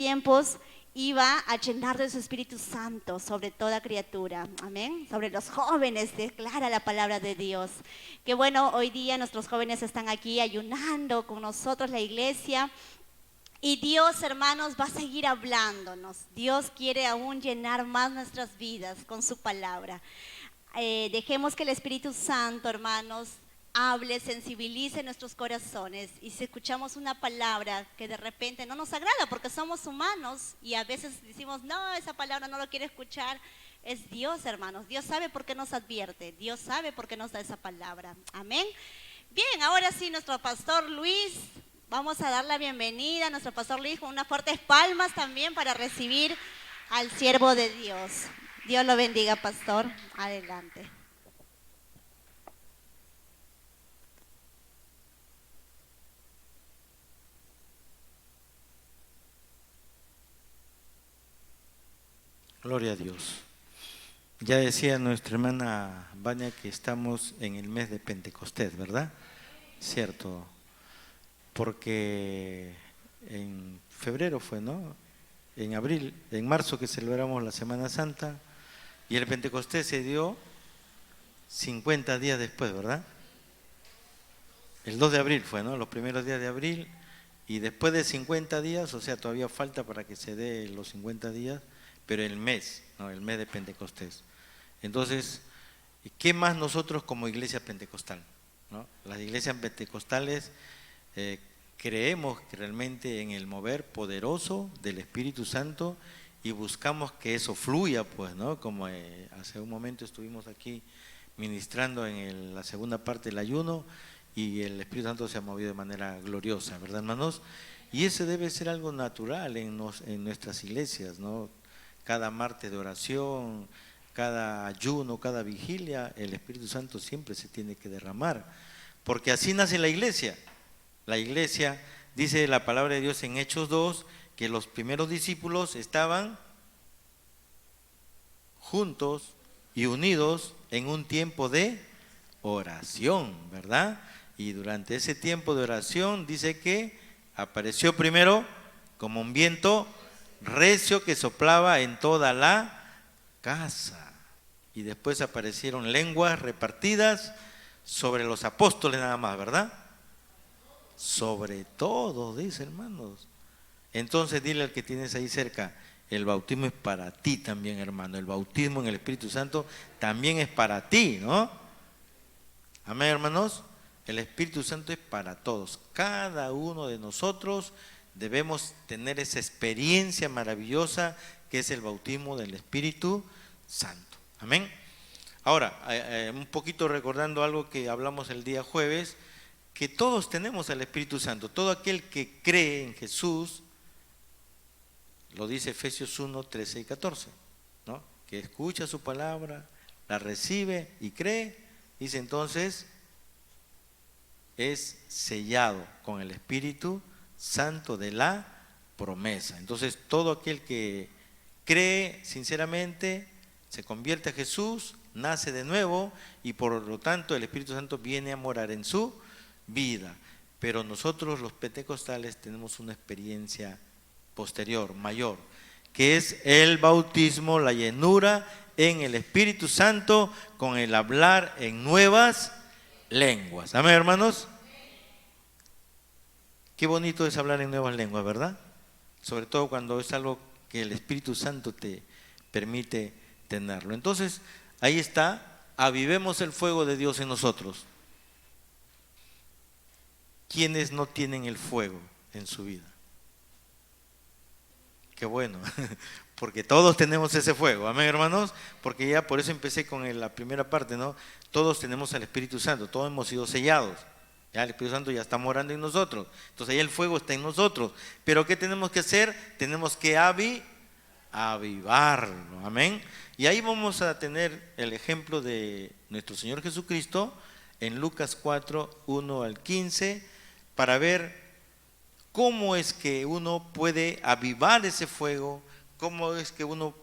tiempos iba a llenar de su Espíritu Santo sobre toda criatura, amén, sobre los jóvenes, declara la palabra de Dios. Que bueno, hoy día nuestros jóvenes están aquí ayunando con nosotros, la iglesia, y Dios, hermanos, va a seguir hablándonos. Dios quiere aún llenar más nuestras vidas con su palabra. Dejemos que el Espíritu Santo, hermanos, hable, sensibilice nuestros corazones, y si escuchamos una palabra que de repente no nos agrada porque somos humanos y a veces decimos, no, esa palabra no lo quiero escuchar, es Dios, hermanos. Dios sabe por qué nos advierte, Dios sabe por qué nos da esa palabra. Amén. Bien, ahora sí, nuestro pastor Luis, vamos a dar la bienvenida a nuestro pastor Luis con unas fuertes palmas también para recibir al siervo de Dios. Dios lo bendiga, pastor. Adelante. Gloria a Dios. Ya decía nuestra hermana Vania que estamos en el mes de Pentecostés, ¿verdad? Cierto, porque en febrero fue, ¿no? En abril, en marzo que celebramos la Semana Santa, y el Pentecostés se dio 50 días después, ¿verdad? El 2 de abril fue, ¿no? Los primeros días de abril, y después de 50 días, o sea, todavía falta para que se dé los 50 días, pero el mes, ¿no? El mes de Pentecostés. Entonces, ¿qué más nosotros como iglesia pentecostal, ¿no? Las iglesias pentecostales creemos que realmente en el mover poderoso del Espíritu Santo y buscamos que eso fluya, pues, ¿no? Como hace un momento estuvimos aquí ministrando en la segunda parte del ayuno y el Espíritu Santo se ha movido de manera gloriosa, ¿verdad, hermanos? Y ese debe ser algo natural en nuestras iglesias, ¿no? Cada martes de oración, cada ayuno, cada vigilia, el Espíritu Santo siempre se tiene que derramar, porque así nace la iglesia. La iglesia, dice la palabra de Dios en Hechos 2, que los primeros discípulos estaban juntos y unidos en un tiempo de oración, ¿verdad? Y durante ese tiempo de oración dice que apareció primero como un viento recio que soplaba en toda la casa. Y después aparecieron lenguas repartidas sobre los apóstoles nada más, ¿verdad? Sobre todo, dice, hermanos. Entonces dile al que tienes ahí cerca, el bautismo es para ti también, hermano. El bautismo en el Espíritu Santo también es para ti, ¿no? Amén, hermanos. El Espíritu Santo es para todos. Cada uno de nosotros debemos tener esa experiencia maravillosa que es el bautismo del Espíritu Santo. Amén. Ahora, un poquito recordando algo que hablamos el día jueves, que todos tenemos al Espíritu Santo. Todo aquel que cree en Jesús, lo dice Efesios 1, 13 y 14, ¿no? Que escucha su palabra, la recibe y cree, dice entonces, es sellado con el Espíritu Santo de la promesa. Entonces, todo aquel que cree sinceramente, se convierte a Jesús, nace de nuevo y por lo tanto el Espíritu Santo viene a morar en su vida. Pero nosotros los pentecostales tenemos una experiencia posterior, mayor, que es el bautismo, la llenura en el Espíritu Santo con el hablar en nuevas lenguas. Amén, hermanos. Qué bonito es hablar en nuevas lenguas, ¿verdad? Sobre todo cuando es algo que el Espíritu Santo te permite tenerlo. Entonces, ahí está, avivemos el fuego de Dios en nosotros. ¿Quiénes no tienen el fuego en su vida? Qué bueno, porque todos tenemos ese fuego, amén, hermanos, porque ya por eso empecé con la primera parte, ¿no? Todos tenemos al Espíritu Santo, todos hemos sido sellados, ya el Espíritu Santo ya está morando en nosotros, entonces ahí el fuego está en nosotros, pero ¿qué tenemos que hacer? Tenemos que avivarlo, amén. Y ahí vamos a tener el ejemplo de nuestro Señor Jesucristo en Lucas 4, 1 al 15, para ver cómo es que uno puede avivar ese fuego, cómo es que uno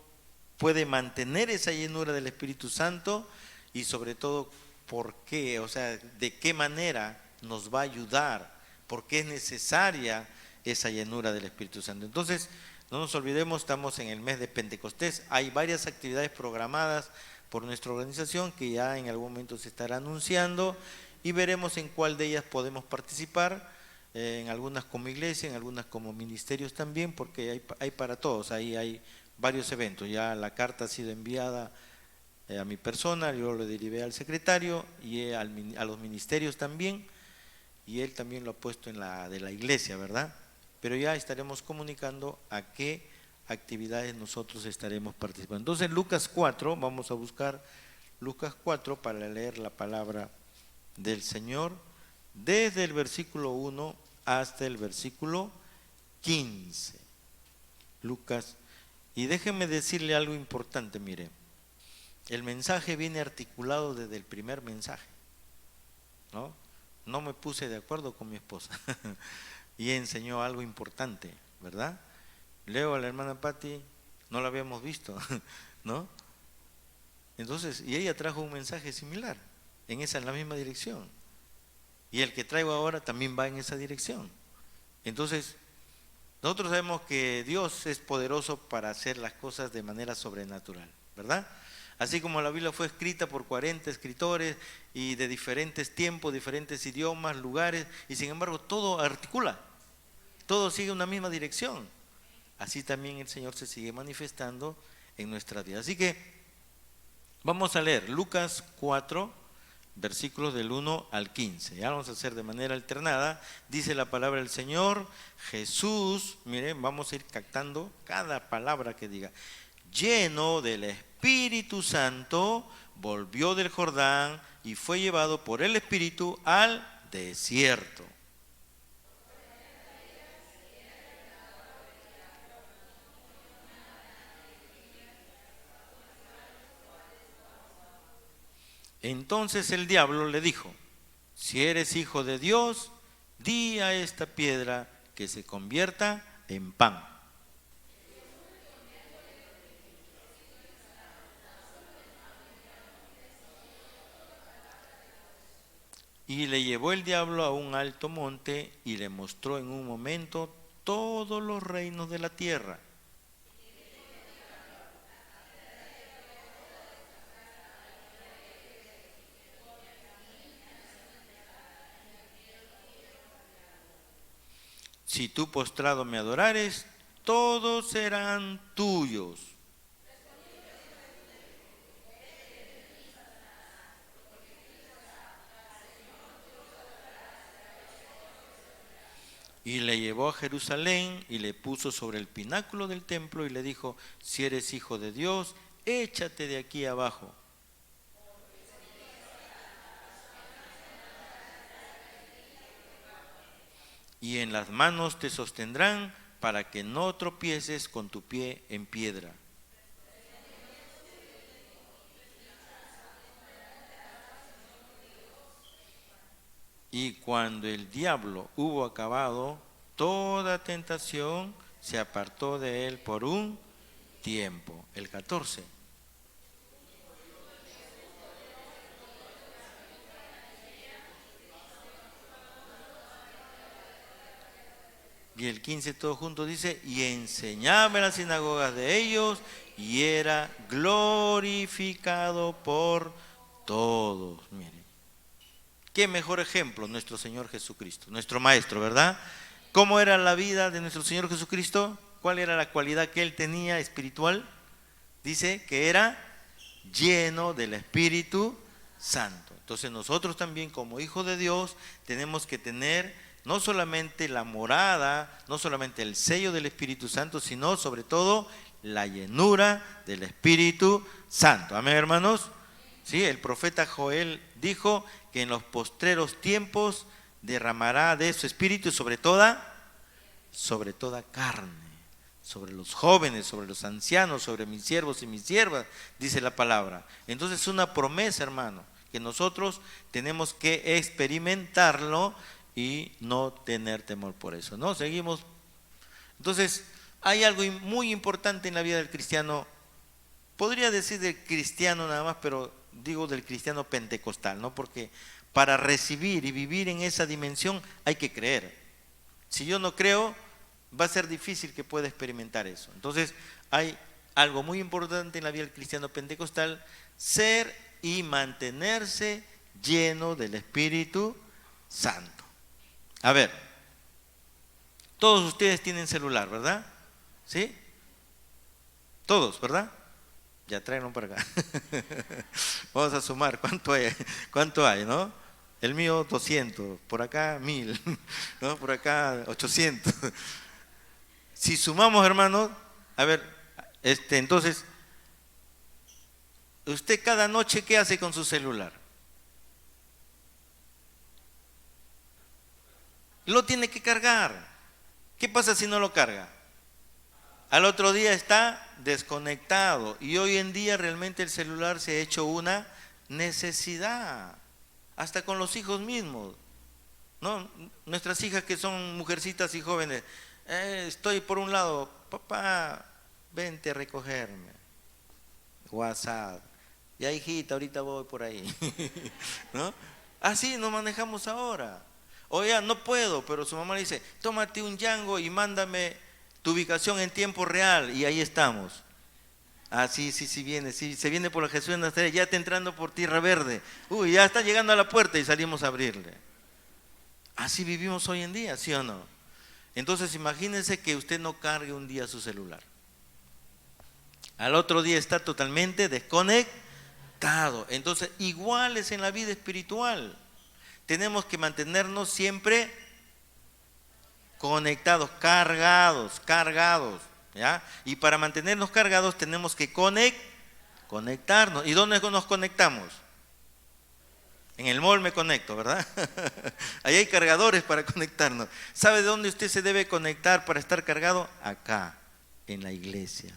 puede mantener esa llenura del Espíritu Santo y sobre todo por qué, o sea, de qué manera nos va a ayudar, por qué es necesaria esa llenura del Espíritu Santo. Entonces, No nos olvidemos, estamos en el mes de Pentecostés. Hay varias actividades programadas por nuestra organización que ya en algún momento se estará anunciando y veremos en cuál de ellas podemos participar, en algunas como iglesia, en algunas como ministerios también, porque hay para todos, ahí hay varios eventos. Ya la carta ha sido enviada a mi persona, yo lo derivé al secretario y a los ministerios también, y él también lo ha puesto en la de la iglesia, ¿verdad? Pero ya estaremos comunicando a qué actividades nosotros estaremos participando. Entonces Lucas 4, vamos a buscar Lucas 4 para leer la palabra del Señor desde el versículo 1 hasta el versículo 15. Lucas, y déjenme decirle algo importante, mire, el mensaje viene articulado desde el primer mensaje, ¿no? No me puse de acuerdo con mi esposa y enseñó algo importante, ¿verdad? Leo a la hermana Patti, no la habíamos visto, ¿no? Entonces, y ella trajo un mensaje similar, en la misma dirección. Y el que traigo ahora también va en esa dirección. Entonces, nosotros sabemos que Dios es poderoso para hacer las cosas de manera sobrenatural, ¿verdad? Así como la Biblia fue escrita por 40 escritores y de diferentes tiempos, diferentes idiomas, lugares, y sin embargo todo articula, todo sigue una misma dirección. Así también el Señor se sigue manifestando en nuestra vida. Así que vamos a leer Lucas 4, versículos del 1 al 15. Ya vamos a hacer de manera alternada. Dice la palabra del Señor, Jesús, miren, vamos a ir captando cada palabra que diga. Lleno del Espíritu Santo, volvió del Jordán y fue llevado por el Espíritu al desierto. Entonces el diablo le dijo, si eres hijo de Dios, di a esta piedra que se convierta en pan. Y le llevó el diablo a un alto monte y le mostró en un momento todos los reinos de la tierra. Si tú postrado me adorares, todos serán tuyos. Y le llevó a Jerusalén y le puso sobre el pináculo del templo y le dijo, si eres hijo de Dios, échate de aquí abajo. Y en las manos te sostendrán para que no tropieces con tu pie en piedra. Y cuando el diablo hubo acabado toda tentación, se apartó de él por un tiempo. El 14. Y el 15 todo junto dice, y enseñaba en las sinagogas de ellos, y era glorificado por todos. Miren, qué mejor ejemplo nuestro Señor Jesucristo, nuestro Maestro, ¿verdad? ¿Cómo era la vida de nuestro Señor Jesucristo? ¿Cuál era la cualidad que Él tenía espiritual? Dice que era lleno del Espíritu Santo. Entonces nosotros también como hijos de Dios tenemos que tener no solamente la morada, no solamente el sello del Espíritu Santo, sino sobre todo la llenura del Espíritu Santo. Amén, hermanos. Sí, el profeta Joel dijo que en los postreros tiempos derramará de su Espíritu sobre toda carne, sobre los jóvenes, sobre los ancianos, sobre mis siervos y mis siervas, dice la palabra. Entonces es una promesa, hermano, que nosotros tenemos que experimentarlo y no tener temor por eso, ¿no? Seguimos. Entonces, hay algo muy importante en la vida del cristiano, podría decir del cristiano nada más, pero digo del cristiano pentecostal, ¿no? Porque para recibir y vivir en esa dimensión hay que creer. Si yo no creo, va a ser difícil que pueda experimentar eso. Entonces, hay algo muy importante en la vida del cristiano pentecostal: ser y mantenerse lleno del Espíritu Santo. A ver, todos ustedes tienen celular, ¿verdad? ¿Sí? Todos, ¿verdad? Ya tráiganlo para acá. Vamos a sumar, ¿cuánto hay, no? El mío 200, por acá 1000, ¿no? Por acá 800. Si sumamos, hermanos, a ver, entonces, ¿usted cada noche qué hace con su celular? Lo tiene que cargar. ¿Qué pasa si no lo carga? Al otro día está desconectado, y hoy en día realmente el celular se ha hecho una necesidad, hasta con los hijos mismos, ¿no? Nuestras hijas, que son mujercitas y jóvenes, estoy por un lado, papá, vente a recogerme, WhatsApp, ya hijita, ahorita voy por ahí, ¿no? Así nos manejamos ahora. O ya no puedo, pero su mamá le dice, tómate un Yango y mándame tu ubicación en tiempo real, y ahí estamos. Ah, sí, viene, sí, se viene por la Jesús de Nazaret, ya está entrando por Tierra Verde. Uy, ya está llegando a la puerta y salimos a abrirle. Así vivimos hoy en día, ¿sí o no? Entonces imagínense que usted no cargue un día su celular. Al otro día está totalmente desconectado. Entonces, igual es en la vida espiritual. Tenemos que mantenernos siempre conectados, cargados, ¿ya? Y para mantenernos cargados tenemos que conectarnos. ¿Y dónde nos conectamos? En el mall me conecto, ¿verdad? Ahí hay cargadores para conectarnos. ¿Sabe de dónde usted se debe conectar para estar cargado? Acá, en la iglesia.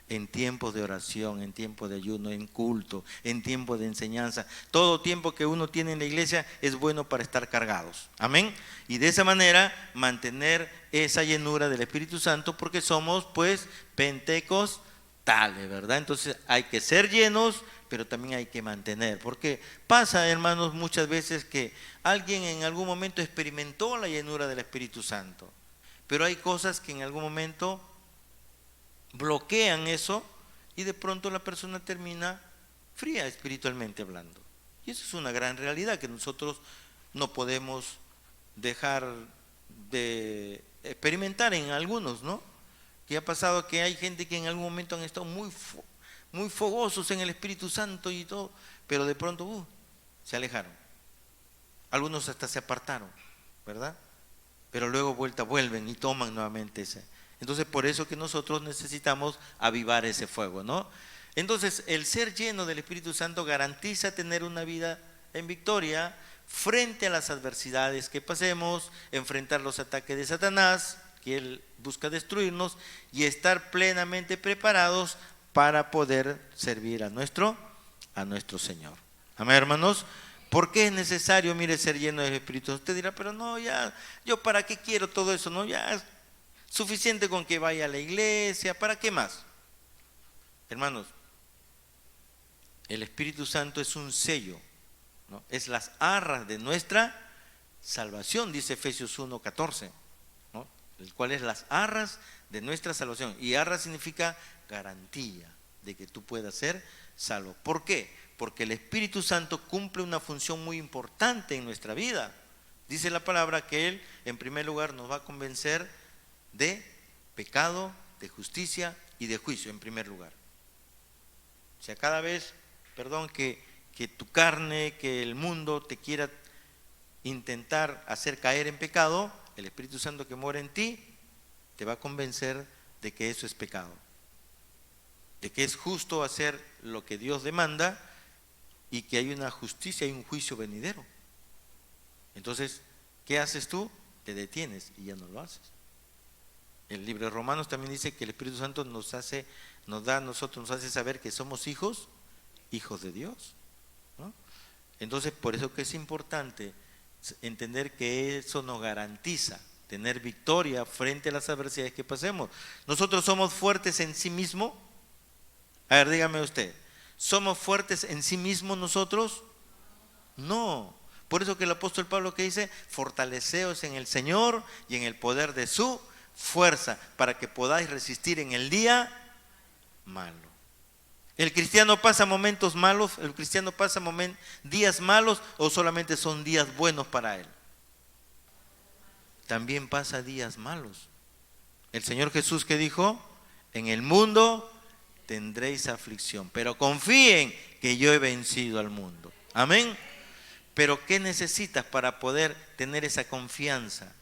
En tiempos de oración, en tiempos de ayuno, en culto, en tiempos de enseñanza. Todo tiempo que uno tiene en la iglesia es bueno para estar cargados. Amén. Y de esa manera mantener esa llenura del Espíritu Santo, porque somos pues pentecostales, ¿verdad? Entonces hay que ser llenos, pero también hay que mantener. Porque pasa, hermanos, muchas veces que alguien en algún momento experimentó la llenura del Espíritu Santo, pero hay cosas que en algún momento bloquean eso, y de pronto la persona termina fría espiritualmente hablando. Y eso es una gran realidad que nosotros no podemos dejar de experimentar en algunos, ¿no? Que ha pasado que hay gente que en algún momento han estado muy fogosos en el Espíritu Santo y todo, pero de pronto se alejaron. Algunos hasta se apartaron, ¿verdad? Pero luego vuelven y toman nuevamente ese. Entonces, por eso que nosotros necesitamos avivar ese fuego, ¿no? Entonces, el ser lleno del Espíritu Santo garantiza tener una vida en victoria frente a las adversidades que pasemos, enfrentar los ataques de Satanás, que él busca destruirnos, y estar plenamente preparados para poder servir a nuestro Señor. Amén, hermanos. ¿Por qué es necesario, mire, ser lleno del Espíritu? Usted dirá, pero no, ya, ¿yo para qué quiero todo eso? No, ya es suficiente con que vaya a la iglesia, ¿para qué más? Hermanos, el Espíritu Santo es un sello, ¿no? Es las arras de nuestra salvación, dice Efesios 1:14, ¿no? El cual es las arras de nuestra salvación. Y arras significa garantía de que tú puedas ser salvo. ¿Por qué? Porque el Espíritu Santo cumple una función muy importante en nuestra vida. Dice la palabra que Él, en primer lugar, nos va a convencer de pecado, de justicia y de juicio, en primer lugar. O sea, cada vez, que tu carne, que el mundo te quiera intentar hacer caer en pecado, el Espíritu Santo que mora en ti te va a convencer de que eso es pecado, de que es justo hacer lo que Dios demanda y que hay una justicia y un juicio venidero. Entonces, ¿qué haces tú? Te detienes y ya no lo haces. El libro de Romanos también dice que el Espíritu Santo nos hace saber que somos hijos de Dios, ¿no? Entonces, por eso que es importante entender que eso nos garantiza tener victoria frente a las adversidades que pasemos. Nosotros somos fuertes en sí mismos. A ver, dígame usted, ¿somos fuertes en sí mismos nosotros? No. Por eso que el apóstol Pablo, que dice, fortaleceos en el Señor y en el poder de su fuerza para que podáis resistir en el día malo. ¿El cristiano pasa momentos malos? ¿El cristiano pasa días malos o solamente son días buenos para él? También pasa días malos. El Señor Jesús, ¿qué dijo? En el mundo tendréis aflicción, pero confíen que yo he vencido al mundo. Amén. Pero ¿qué necesitas para poder tener esa confianza?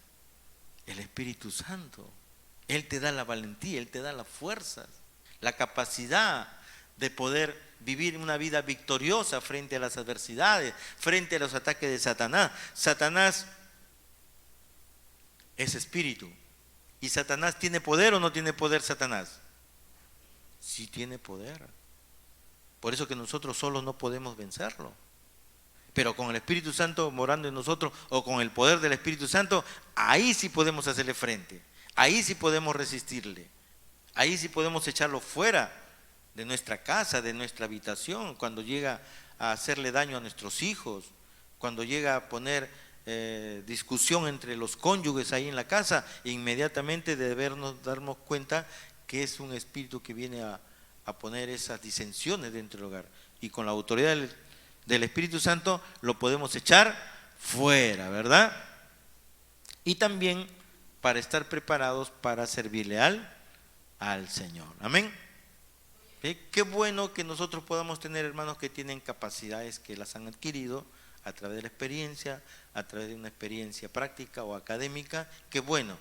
El Espíritu Santo. Él te da la valentía, Él te da las fuerzas, la capacidad de poder vivir una vida victoriosa frente a las adversidades, frente a los ataques de Satanás. Satanás es espíritu. ¿Y Satanás tiene poder o no tiene poder Satanás? Sí tiene poder. Por eso que nosotros solos no podemos vencerlo. Pero con el Espíritu Santo morando en nosotros o con el poder del Espíritu Santo, ahí sí podemos hacerle frente. Ahí sí podemos resistirle. Ahí sí podemos echarlo fuera de nuestra casa, de nuestra habitación, cuando llega a hacerle daño a nuestros hijos, cuando llega a poner discusión entre los cónyuges ahí en la casa, inmediatamente debemos darnos cuenta que es un espíritu que viene a poner esas disensiones dentro del hogar. Y con la autoridad del Espíritu Santo lo podemos echar fuera, ¿verdad? Y también para estar preparados para servirle al Señor. Amén. Qué bueno que nosotros podamos tener hermanos que tienen capacidades que las han adquirido a través de la experiencia, a través de una experiencia práctica o académica. Qué bueno.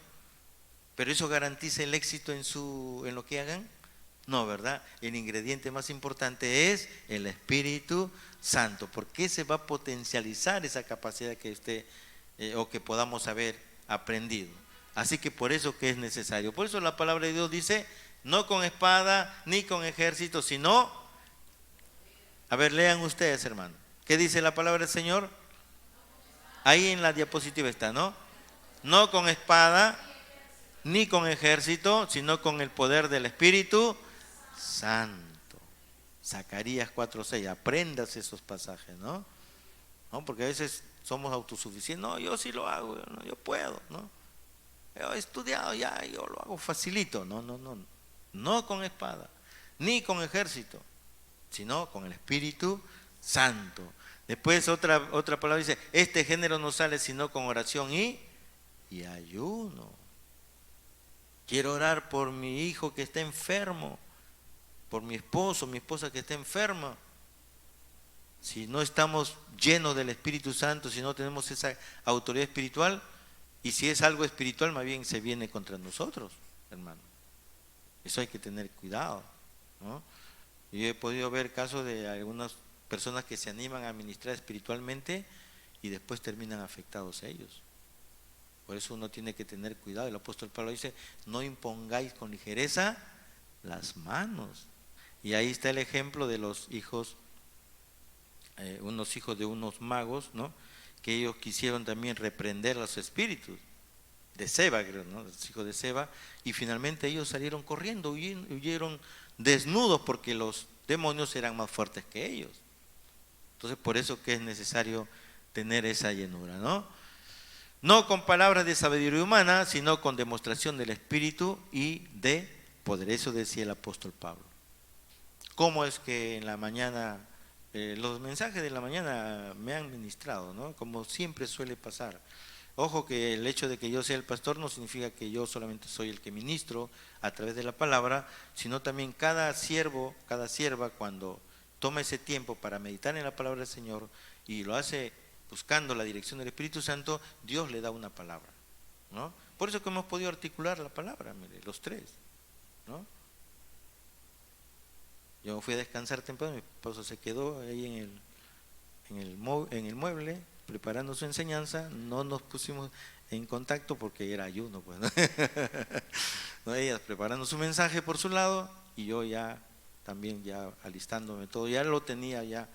¿Pero eso garantiza el éxito en lo que hagan? No, ¿verdad? El ingrediente más importante es el Espíritu Santo, porque se va a potencializar esa capacidad que usted o que podamos haber aprendido. Así que por eso que es necesario. Por eso la palabra de Dios dice, no con espada ni con ejército, sino... A ver, lean ustedes, hermano. ¿Qué dice la palabra del Señor? Ahí en la diapositiva está, ¿no? No con espada ni con ejército, sino con el poder del Espíritu Santo. Zacarías 4:6, aprendas esos pasajes, ¿no? Porque a veces somos autosuficientes. No, yo sí lo hago, ¿no? Yo puedo, ¿no? Yo he estudiado ya, yo lo hago facilito. No con espada, ni con ejército, sino con el Espíritu Santo. Después otra palabra dice, este género no sale sino con oración y ayuno. Quiero orar por mi hijo que está enfermo, por mi esposa que está enferma. Si no estamos llenos del Espíritu Santo, si no tenemos esa autoridad espiritual, y si es algo espiritual, más bien se viene contra nosotros, hermano. Eso hay que tener cuidado, ¿no? Yo he podido ver casos de algunas personas que se animan a ministrar espiritualmente y después terminan afectados ellos. Por eso uno tiene que tener cuidado. El apóstol Pablo dice, no impongáis con ligereza las manos. Y ahí está el ejemplo de los hijos, unos hijos de unos magos, ¿no? Que ellos quisieron también reprender a los espíritus de Seba, creo, ¿no? Los hijos de Seba, y finalmente ellos salieron corriendo, huyeron desnudos porque los demonios eran más fuertes que ellos. Entonces por eso que es necesario tener esa llenura, ¿no? No con palabras de sabiduría humana, sino con demostración del Espíritu y de poder. Eso decía el apóstol Pablo. ¿Cómo es que en la mañana, los mensajes de la mañana me han ministrado, ¿no? Como siempre suele pasar. Ojo que el hecho de que yo sea el pastor no significa que yo solamente soy el que ministro a través de la palabra, sino también cada siervo, cada sierva, cuando toma ese tiempo para meditar en la palabra del Señor y lo hace buscando la dirección del Espíritu Santo, Dios le da una palabra, ¿no? Por eso que hemos podido articular la palabra, mire, los tres, ¿no? Yo fui a descansar temprano, mi esposo se quedó ahí en el mueble preparando su enseñanza. No nos pusimos en contacto porque era ayuno, pues, ¿no? No, ella preparando su mensaje por su lado y yo ya también ya alistándome todo. Ya lo tenía ya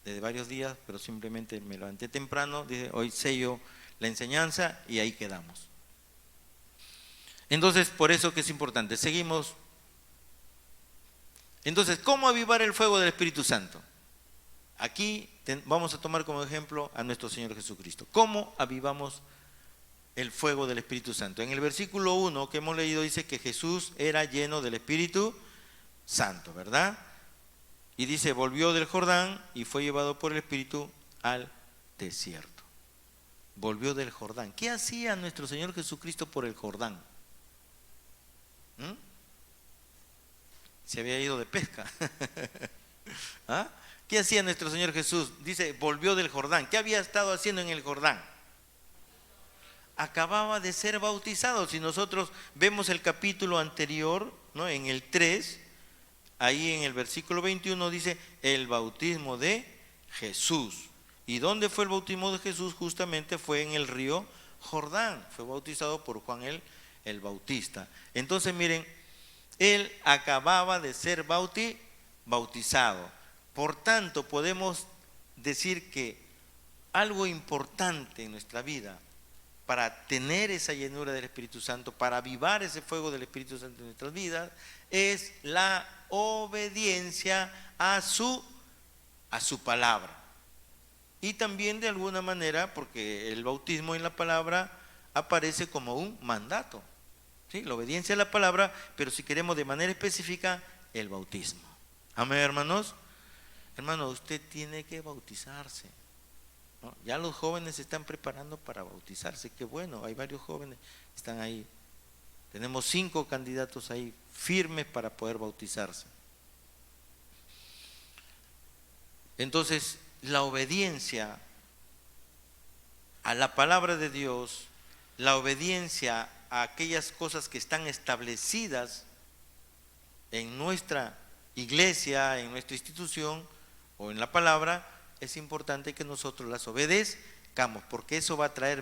desde varios días, pero simplemente me levanté temprano, dije, hoy sello la enseñanza y ahí quedamos. Entonces, por eso que es importante. Seguimos. Entonces, ¿cómo avivar el fuego del Espíritu Santo? Aquí vamos a tomar como ejemplo a nuestro Señor Jesucristo. ¿Cómo avivamos el fuego del Espíritu Santo. En el versículo 1 que hemos leído dice que Jesús era lleno del Espíritu Santo, ¿verdad? Y dice, volvió del Jordán y fue llevado por el Espíritu al desierto. Volvió del Jordán. ¿Qué hacía nuestro Señor Jesucristo por el Jordán? Se había ido de pesca. ¿Ah? ¿Qué hacía nuestro Señor Jesús? Dice, volvió del Jordán. ¿Qué había estado haciendo en el Jordán? Acababa de ser bautizado. Si nosotros vemos el capítulo anterior, ¿no? En el 3, ahí en el versículo 21 dice, el bautismo de Jesús. ¿Y dónde fue el bautismo de Jesús? Justamente fue en el río Jordán. Fue bautizado por Juan el Bautista. Entonces miren, él acababa de ser bautizado. Por tanto, podemos decir que algo importante en nuestra vida para tener esa llenura del Espíritu Santo, para avivar ese fuego del Espíritu Santo en nuestras vidas, es la obediencia a su palabra. Y también de alguna manera, porque el bautismo en la palabra aparece como un mandato, ¿sí? La obediencia a la palabra, pero si queremos de manera específica, el bautismo. Amén, hermanos. Hermano, usted tiene que bautizarse, ¿no? Ya los jóvenes se están preparando para bautizarse. Qué bueno, hay varios jóvenes que están ahí. Tenemos 5 candidatos ahí firmes para poder bautizarse. Entonces, la obediencia a la palabra de Dios, la obediencia a aquellas cosas que están establecidas en nuestra iglesia, en nuestra institución o en la palabra, es importante que nosotros las obedezcamos, porque eso va a traer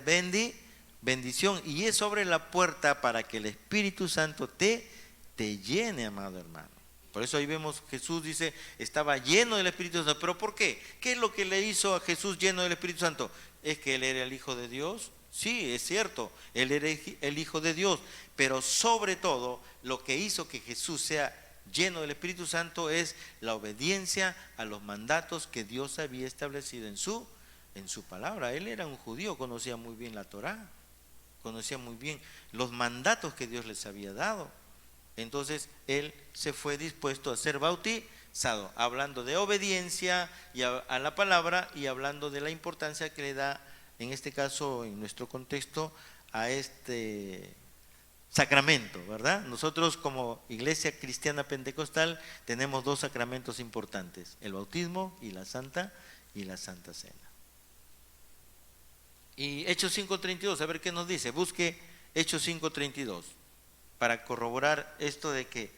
bendición y es sobre la puerta para que el Espíritu Santo te llene, amado hermano. Por eso ahí vemos, Jesús dice, estaba lleno del Espíritu Santo. ¿Pero por qué? ¿Qué es lo que le hizo a Jesús lleno del Espíritu Santo? ¿Es que él era el Hijo de Dios? Sí, es cierto, él era el Hijo de Dios. Pero sobre todo, lo que hizo que Jesús sea lleno del Espíritu Santo es la obediencia a los mandatos que Dios había establecido en su palabra. Él era un judío, conocía muy bien la Torá, conocía muy bien los mandatos que Dios les había dado. Entonces él se fue dispuesto a ser bautizado, hablando de obediencia y a la palabra y hablando de la importancia que le da, en este caso, en nuestro contexto, a este sacramento, ¿verdad? Nosotros como Iglesia Cristiana Pentecostal tenemos 2 sacramentos importantes, el bautismo y la Santa Cena. Y Hechos 5:32, a ver qué nos dice, busque Hechos 5:32. Para corroborar esto de que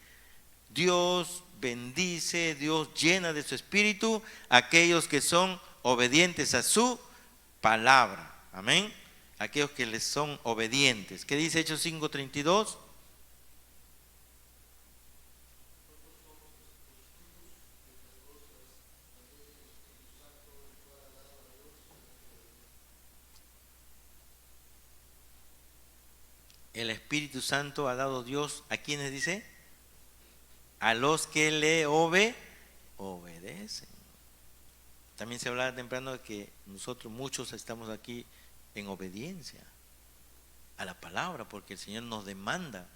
Dios bendice, Dios llena de su Espíritu a aquellos que son obedientes a su palabra. Amén. Aquellos que les son obedientes. ¿Qué dice Hechos 5:32? El Espíritu Santo ha dado Dios, ¿a quiénes dice? A los que le obedecen. También se hablaba temprano de que nosotros muchos estamos aquí en obediencia a la palabra, porque el Señor nos demanda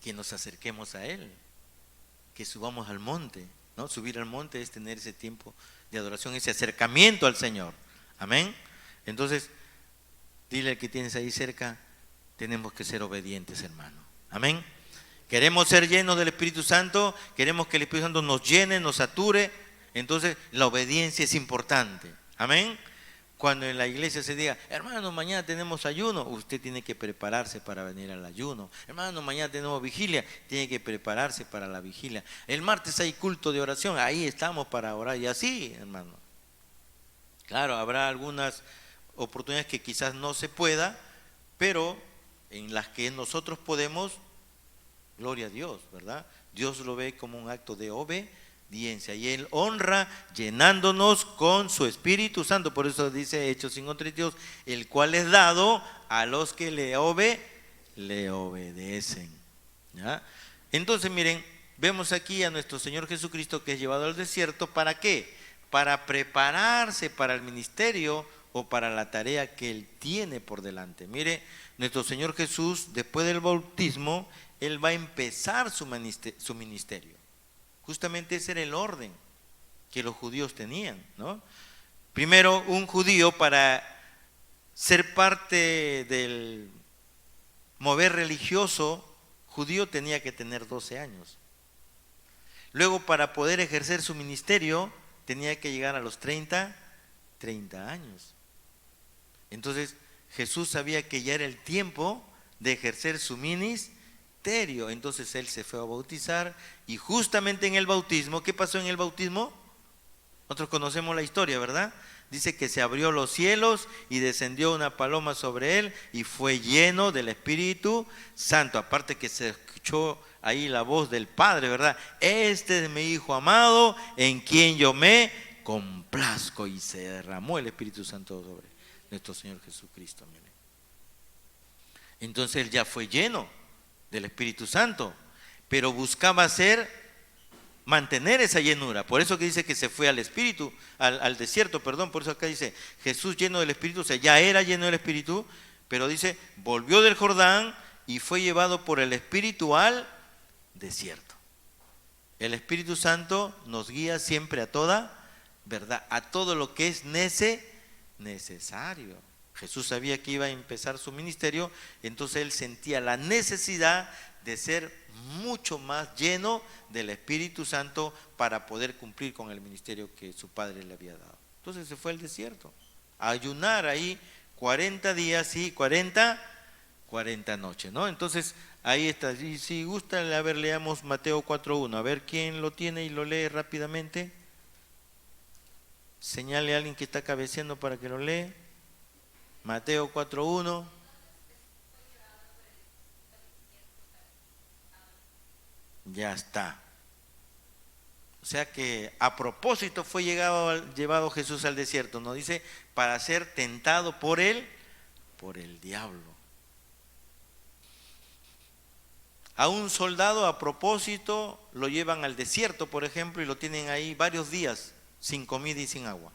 que nos acerquemos a Él, que subamos al monte, ¿no? Subir al monte es tener ese tiempo de adoración, ese acercamiento al Señor. Amén. Entonces, dile al que tienes ahí cerca, tenemos que ser obedientes, hermano. Amén. Queremos ser llenos del Espíritu Santo, queremos que el Espíritu Santo nos llene, nos sature. Entonces la obediencia es importante. Amén. Cuando en la iglesia se diga, hermano, mañana tenemos ayuno, usted tiene que prepararse para venir al ayuno. Hermano, mañana tenemos vigilia, tiene que prepararse para la vigilia. El martes hay culto de oración, ahí estamos para orar. Y así, hermano. Claro, habrá algunas oportunidades que quizás no se pueda, pero en las que nosotros podemos, gloria a Dios, ¿verdad? Dios lo ve como un acto de obediencia y Él honra llenándonos con su Espíritu Santo. Por eso dice Hechos 5:32, el cual es dado a los que le obedecen. ¿Ya? Entonces miren, vemos aquí a nuestro Señor Jesucristo que es llevado al desierto. ¿Para qué? Para prepararse para el ministerio o para la tarea que Él tiene por delante. Mire, nuestro Señor Jesús, después del bautismo, Él va a empezar su ministerio. Justamente ese era el orden que los judíos tenían, ¿no? Primero, un judío para ser parte del mover religioso judío tenía que tener 12 años. Luego, para poder ejercer su ministerio, tenía que llegar a los 30 años. Entonces, Jesús sabía que ya era el tiempo de ejercer su ministerio. Entonces, Él se fue a bautizar y justamente en el bautismo, ¿qué pasó en el bautismo? Nosotros conocemos la historia, ¿verdad? Dice que se abrió los cielos y descendió una paloma sobre Él y fue lleno del Espíritu Santo. Aparte que se escuchó ahí la voz del Padre, ¿verdad? Este es mi Hijo amado en quien yo me complazco, y se derramó el Espíritu Santo sobre nuestro Señor Jesucristo. Mire. Entonces Él ya fue lleno del Espíritu Santo, pero buscaba mantener esa llenura. Por eso que dice que se fue al desierto, por eso acá dice Jesús lleno del Espíritu, o sea, ya era lleno del Espíritu, pero dice, volvió del Jordán y fue llevado por el Espíritu al desierto. El Espíritu Santo nos guía siempre a toda verdad, a todo lo que es necesario. Jesús sabía que iba a empezar su ministerio, entonces Él sentía la necesidad de ser mucho más lleno del Espíritu Santo para poder cumplir con el ministerio que su Padre le había dado. Entonces se fue al desierto a ayunar ahí 40 días y 40 noches, ¿no? Entonces ahí está. Y si gustan, a ver, leamos Mateo 4.1. A ver quién lo tiene y lo lee rápidamente. Señale a alguien que está cabeceando para que lo lee. Mateo 4.1. Ya está. O sea que a propósito fue llevado Jesús al desierto, ¿no? Dice, para ser tentado por el diablo. A un soldado a propósito lo llevan al desierto, por ejemplo, y lo tienen ahí varios días sin comida y sin agua,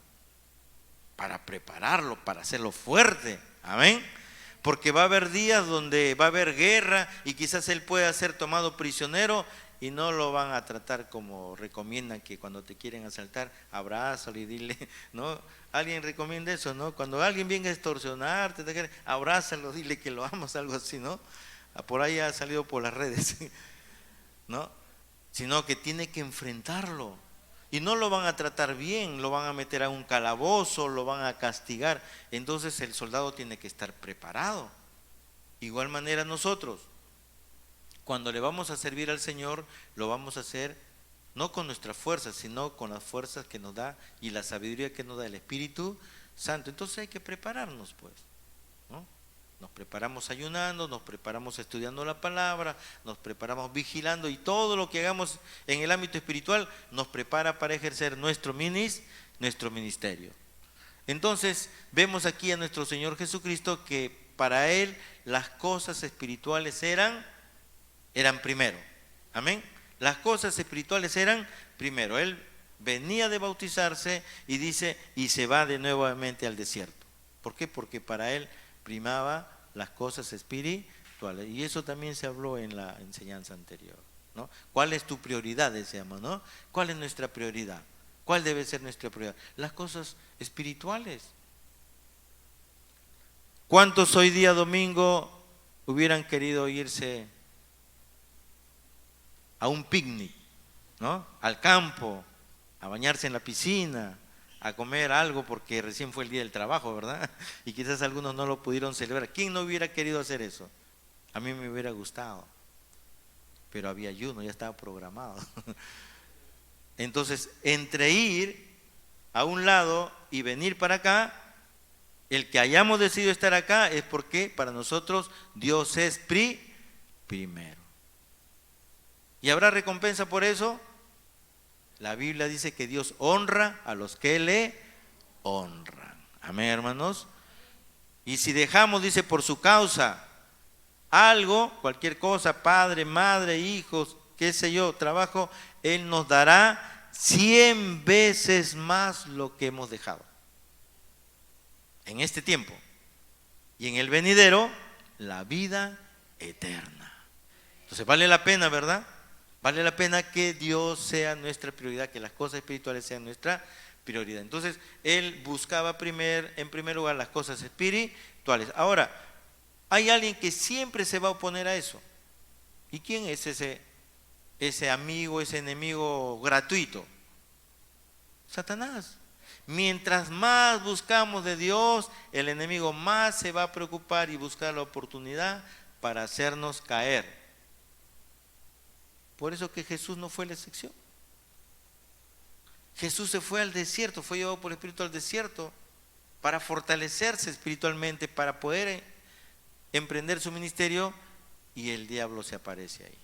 para prepararlo, para hacerlo fuerte. Amén. Porque va a haber días donde va a haber guerra y quizás él pueda ser tomado prisionero y no lo van a tratar como recomiendan, que cuando te quieren asaltar, abrázalo y dile, ¿no? Alguien recomienda eso, ¿no? Cuando alguien viene a extorsionarte, abrázalo, dile que lo amas, algo así, ¿no? Por ahí ha salido por las redes, ¿no? Sino que tiene que enfrentarlo. Y no lo van a tratar bien, lo van a meter a un calabozo, lo van a castigar. Entonces el soldado tiene que estar preparado. Igual manera nosotros, cuando le vamos a servir al Señor, lo vamos a hacer no con nuestras fuerzas, sino con las fuerzas que nos da y la sabiduría que nos da el Espíritu Santo. Entonces hay que prepararnos, pues, ¿no? Nos preparamos ayunando, nos preparamos estudiando la palabra, nos preparamos vigilando, y todo lo que hagamos en el ámbito espiritual nos prepara para ejercer nuestro ministerio. Entonces vemos aquí a nuestro Señor Jesucristo que para Él las cosas espirituales eran primero. Amén. Las cosas espirituales eran primero. Él venía de bautizarse y dice, y se va de nuevamente al desierto. ¿Por qué? Porque para Él primaba las cosas espirituales, y eso también se habló en la enseñanza anterior, ¿no? ¿Cuál es tu prioridad? Decíamos, ¿no? ¿Cuál es nuestra prioridad? ¿Cuál debe ser nuestra prioridad? Las cosas espirituales. ¿Cuántos hoy día domingo hubieran querido irse a un picnic, ¿no? Al campo, a bañarse en la piscina, a comer algo porque recién fue el día del trabajo, ¿verdad? Y quizás algunos no lo pudieron celebrar. ¿Quién no hubiera querido hacer eso? A mí me hubiera gustado, pero había ayuno, ya estaba programado. Entonces, entre ir a un lado y venir para acá, el que hayamos decidido estar acá es porque para nosotros Dios es primero. ¿Y habrá recompensa por eso? La Biblia dice que Dios honra a los que le honran. Amén, hermanos. Y si dejamos, dice, por su causa algo, cualquier cosa, padre, madre, hijos, qué sé yo, trabajo, Él nos dará 100 veces más lo que hemos dejado. en este tiempo, y en el venidero, la vida eterna. Entonces vale la pena, ¿verdad? Vale la pena que Dios sea nuestra prioridad, que las cosas espirituales sean nuestra prioridad. Entonces, él buscaba en primer lugar las cosas espirituales. Ahora, hay alguien que siempre se va a oponer a eso. ¿Y quién es ese amigo, ese enemigo gratuito? Satanás. Mientras más buscamos de Dios, el enemigo más se va a preocupar y buscar la oportunidad para hacernos caer. Por eso que Jesús no fue la excepción. Jesús se fue al desierto, fue llevado por el Espíritu al desierto para fortalecerse espiritualmente, para poder emprender su ministerio, y el diablo se aparece ahí.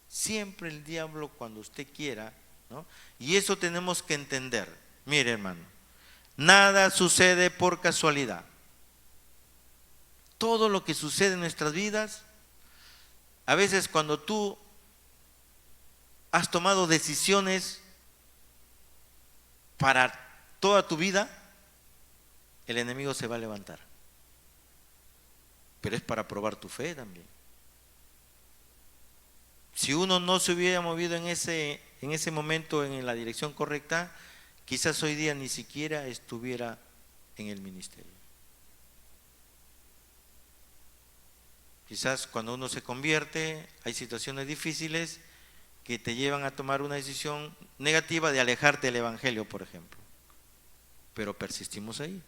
Siempre el diablo cuando usted quiera, ¿no? Y eso tenemos que entender. Mire, hermano, nada sucede por casualidad. Todo lo que sucede en nuestras vidas, a veces cuando tú has tomado decisiones para toda tu vida, el enemigo se va a levantar. Pero es para probar tu fe también. Si uno no se hubiera movido en ese momento en la dirección correcta, quizás hoy día ni siquiera estuviera en el ministerio. Quizás cuando uno se convierte, hay situaciones difíciles que te llevan a tomar una decisión negativa de alejarte del Evangelio, por ejemplo. Pero persistimos ahí.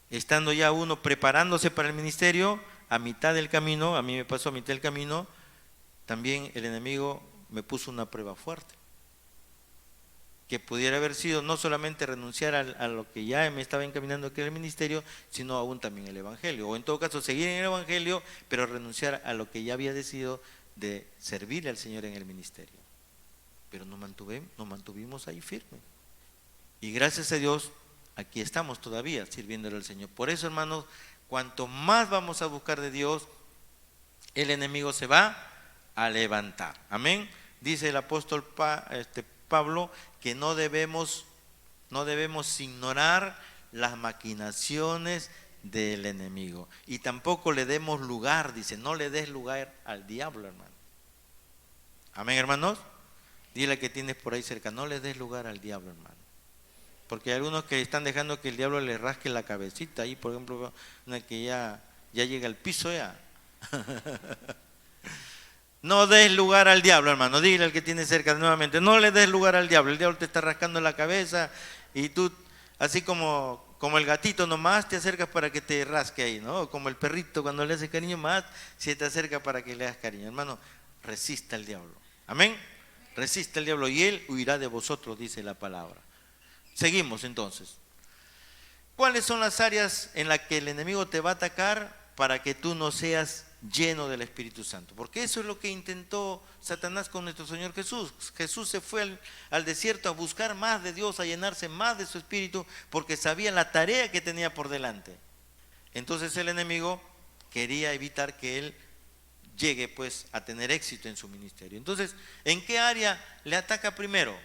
Estando ya uno preparándose para el ministerio, a mitad del camino, a mí me pasó a mitad del camino, también el enemigo me puso una prueba fuerte. Que pudiera haber sido no solamente renunciar a lo que ya me estaba encaminando que era el ministerio, sino aún también el Evangelio. O en todo caso seguir en el Evangelio, pero renunciar a lo que ya había decidido de servirle al Señor en el ministerio. Pero nos mantuvimos ahí firmes. Y gracias a Dios, aquí estamos todavía sirviéndole al Señor. Por eso, hermanos, cuanto más vamos a buscar de Dios, el enemigo se va a levantar. Amén. Dice el apóstol Pablo que no debemos ignorar las maquinaciones del enemigo. Y tampoco le demos lugar, dice, no le des lugar al diablo, hermano. Amén, hermanos. Dile a que tienes por ahí cerca, no le des lugar al diablo, hermano. Porque hay algunos que están dejando que el diablo le rasque la cabecita. Ahí, por ejemplo, una que ya llega al piso ya. No des lugar al diablo, hermano. Dile al que tiene cerca nuevamente, no le des lugar al diablo. El diablo te está rascando la cabeza y tú, así como el gatito nomás, te acercas para que te rasque ahí, ¿no? Como el perrito cuando le hace cariño más, se te acerca para que le hagas cariño. Hermano, resista al diablo. Amén. Resista al diablo y él huirá de vosotros, dice la palabra. Seguimos entonces. ¿Cuáles son las áreas en las que el enemigo te va a atacar para que tú no seas lleno del Espíritu Santo? Porque eso es lo que intentó Satanás con nuestro Señor Jesús. Jesús se fue al desierto a buscar más de Dios, a llenarse más de su Espíritu, porque sabía la tarea que tenía por delante. Entonces el enemigo quería evitar que él llegue pues a tener éxito en su ministerio. Entonces, ¿en qué área le ataca primero?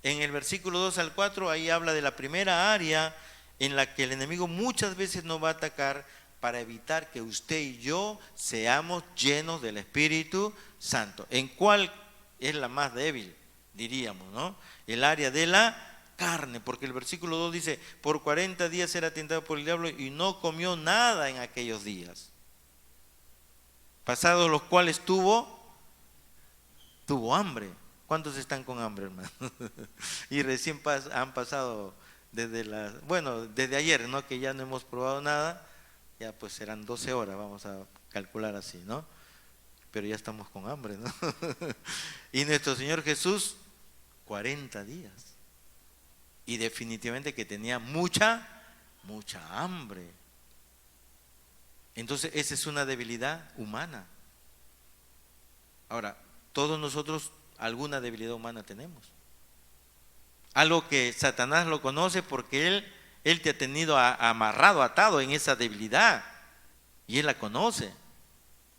En el versículo 2 al 4, ahí habla de la primera área en la que el enemigo muchas veces nos va a atacar para evitar que usted y yo seamos llenos del Espíritu Santo. ¿En cuál es la más débil? Diríamos, ¿no? El área de la carne, porque el versículo 2 dice, por 40 días era tentado por el diablo y no comió nada en aquellos días. Pasados los cuales tuvo hambre. ¿Cuántos están con hambre, hermano? Y recién han pasado desde ayer, ¿no? Que ya no hemos probado nada. Ya pues serán 12 horas, vamos a calcular así, ¿no? Pero ya estamos con hambre, ¿no? Y nuestro Señor Jesús, 40 días. Y definitivamente que tenía mucha hambre. Entonces, esa es una debilidad humana. Ahora, todos nosotros alguna debilidad humana tenemos. Algo que Satanás lo conoce porque él te ha tenido amarrado, atado en esa debilidad. Y él la conoce.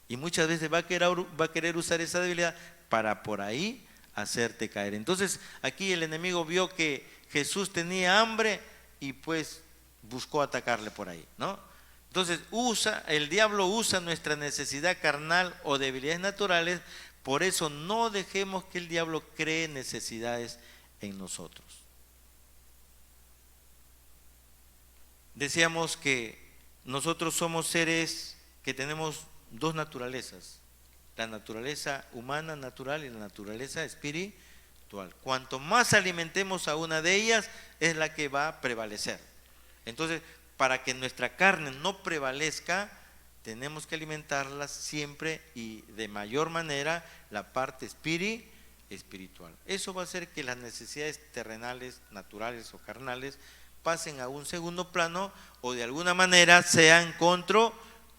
Y muchas veces va a querer usar esa debilidad para por ahí hacerte caer. Entonces, aquí el enemigo vio que Jesús tenía hambre y pues buscó atacarle por ahí, ¿no? Entonces el diablo usa nuestra necesidad carnal o debilidades naturales, por eso no dejemos que el diablo cree necesidades en nosotros. Decíamos que nosotros somos seres que tenemos dos naturalezas, la naturaleza humana natural y la naturaleza espiritual. Cuanto más alimentemos a una de ellas, es la que va a prevalecer. Entonces, para que nuestra carne no prevalezca, tenemos que alimentarla siempre y de mayor manera la parte espiritual. Eso va a hacer que las necesidades terrenales, naturales o carnales pasen a un segundo plano o de alguna manera sean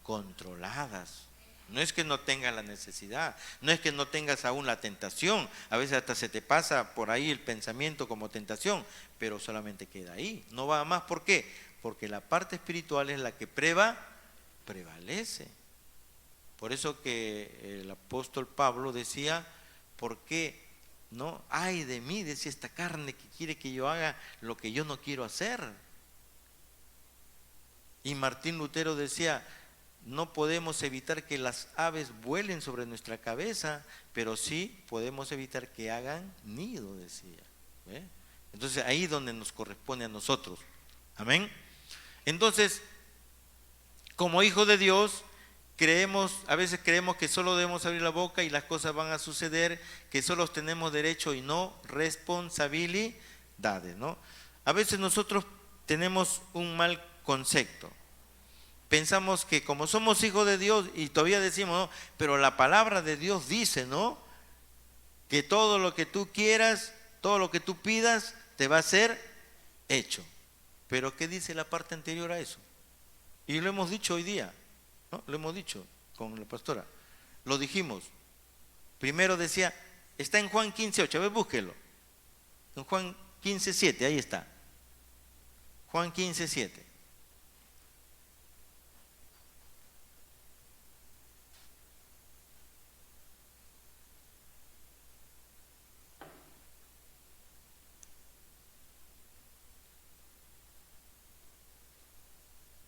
controladas. No es que no tengas la necesidad, no es que no tengas aún la tentación, a veces hasta se te pasa por ahí el pensamiento como tentación, pero solamente queda ahí, no va a más. ¿Por qué? Porque la parte espiritual es la que prevalece. Por eso que el apóstol Pablo decía, ¿por qué no? Ay de mí, decía, esta carne que quiere que yo haga lo que yo no quiero hacer. Y Martín Lutero decía, no podemos evitar que las aves vuelen sobre nuestra cabeza, pero sí podemos evitar que hagan nido, decía. ¿Ve? Entonces ahí es donde nos corresponde a nosotros. Amén. Entonces, como hijos de Dios, a veces creemos que solo debemos abrir la boca y las cosas van a suceder, que solo tenemos derecho y no responsabilidades, ¿no? A veces nosotros tenemos un mal concepto. Pensamos que como somos hijos de Dios, y todavía decimos, ¿no? Pero la palabra de Dios dice, ¿no? Que todo lo que tú quieras, todo lo que tú pidas, te va a ser hecho. Pero ¿qué dice la parte anterior a eso? Y lo hemos dicho hoy día, ¿no? Lo hemos dicho con la pastora. Lo dijimos. Primero decía, está en Juan 15:8, a ver, búsquelo. En Juan 15:7, ahí está. Juan 15:7.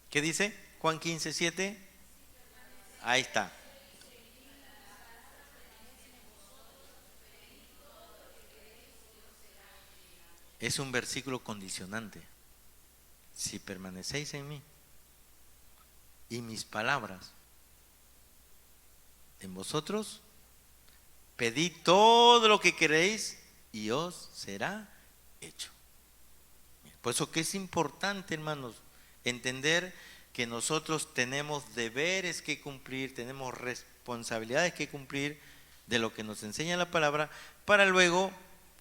¿Qué dice? Juan 15:7. Ahí está. Es un versículo condicionante. Si permanecéis en mí y mis palabras en vosotros, pedid todo lo que queréis y os será hecho. Por eso que es importante, hermanos, entender que nosotros tenemos deberes que cumplir, tenemos responsabilidades que cumplir de lo que nos enseña la palabra, para luego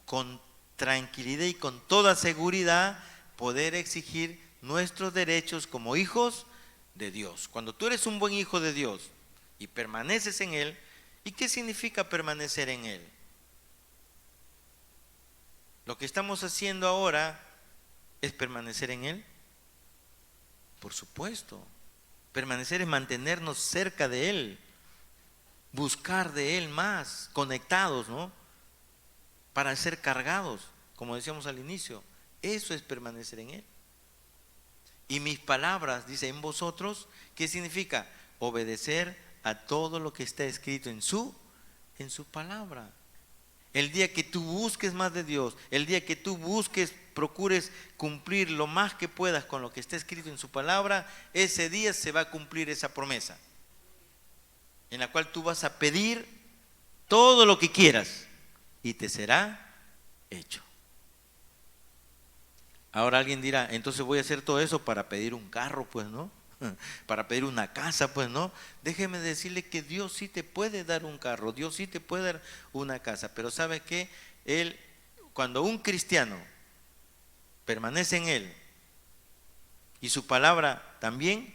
con tranquilidad y con toda seguridad poder exigir nuestros derechos como hijos de Dios. Cuando tú eres un buen hijo de Dios y permaneces en Él, ¿y qué significa permanecer en Él? Lo que estamos haciendo ahora es permanecer en Él. Por supuesto, permanecer es mantenernos cerca de Él, buscar de Él más, conectados, ¿no? Para ser cargados, como decíamos al inicio, eso es permanecer en Él. Y mis palabras, dice, en vosotros, ¿qué significa? Obedecer a todo lo que está escrito en su palabra. El día que tú busques más de Dios, el día que tú procures cumplir lo más que puedas con lo que está escrito en su palabra, ese día se va a cumplir esa promesa, en la cual tú vas a pedir todo lo que quieras y te será hecho. Ahora alguien dirá, entonces voy a hacer todo eso para pedir un carro, pues, ¿no? Para pedir una casa, pues, ¿no? Déjeme decirle que Dios sí te puede dar un carro, Dios sí te puede dar una casa, pero ¿sabe qué? Cuando un cristiano permanece en Él y su palabra también,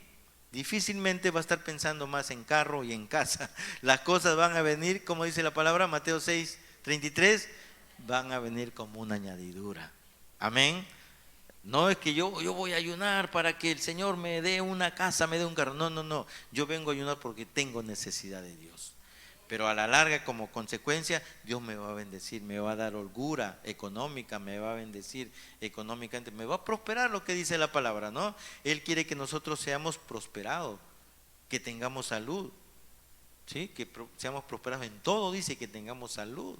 difícilmente va a estar pensando más en carro y en casa. Las cosas van a venir, como dice la palabra, Mateo 6:33, van a venir como una añadidura. Amén. No es que yo voy a ayunar para que el Señor me dé una casa, me dé un carro. No. Yo vengo a ayunar porque tengo necesidad de Dios. Pero a la larga, como consecuencia, Dios me va a bendecir, me va a dar holgura económica, me va a bendecir económicamente, me va a prosperar, lo que dice la palabra, ¿no? Él quiere que nosotros seamos prosperados, que tengamos salud, ¿sí? Que seamos prosperados en todo, dice, que tengamos salud,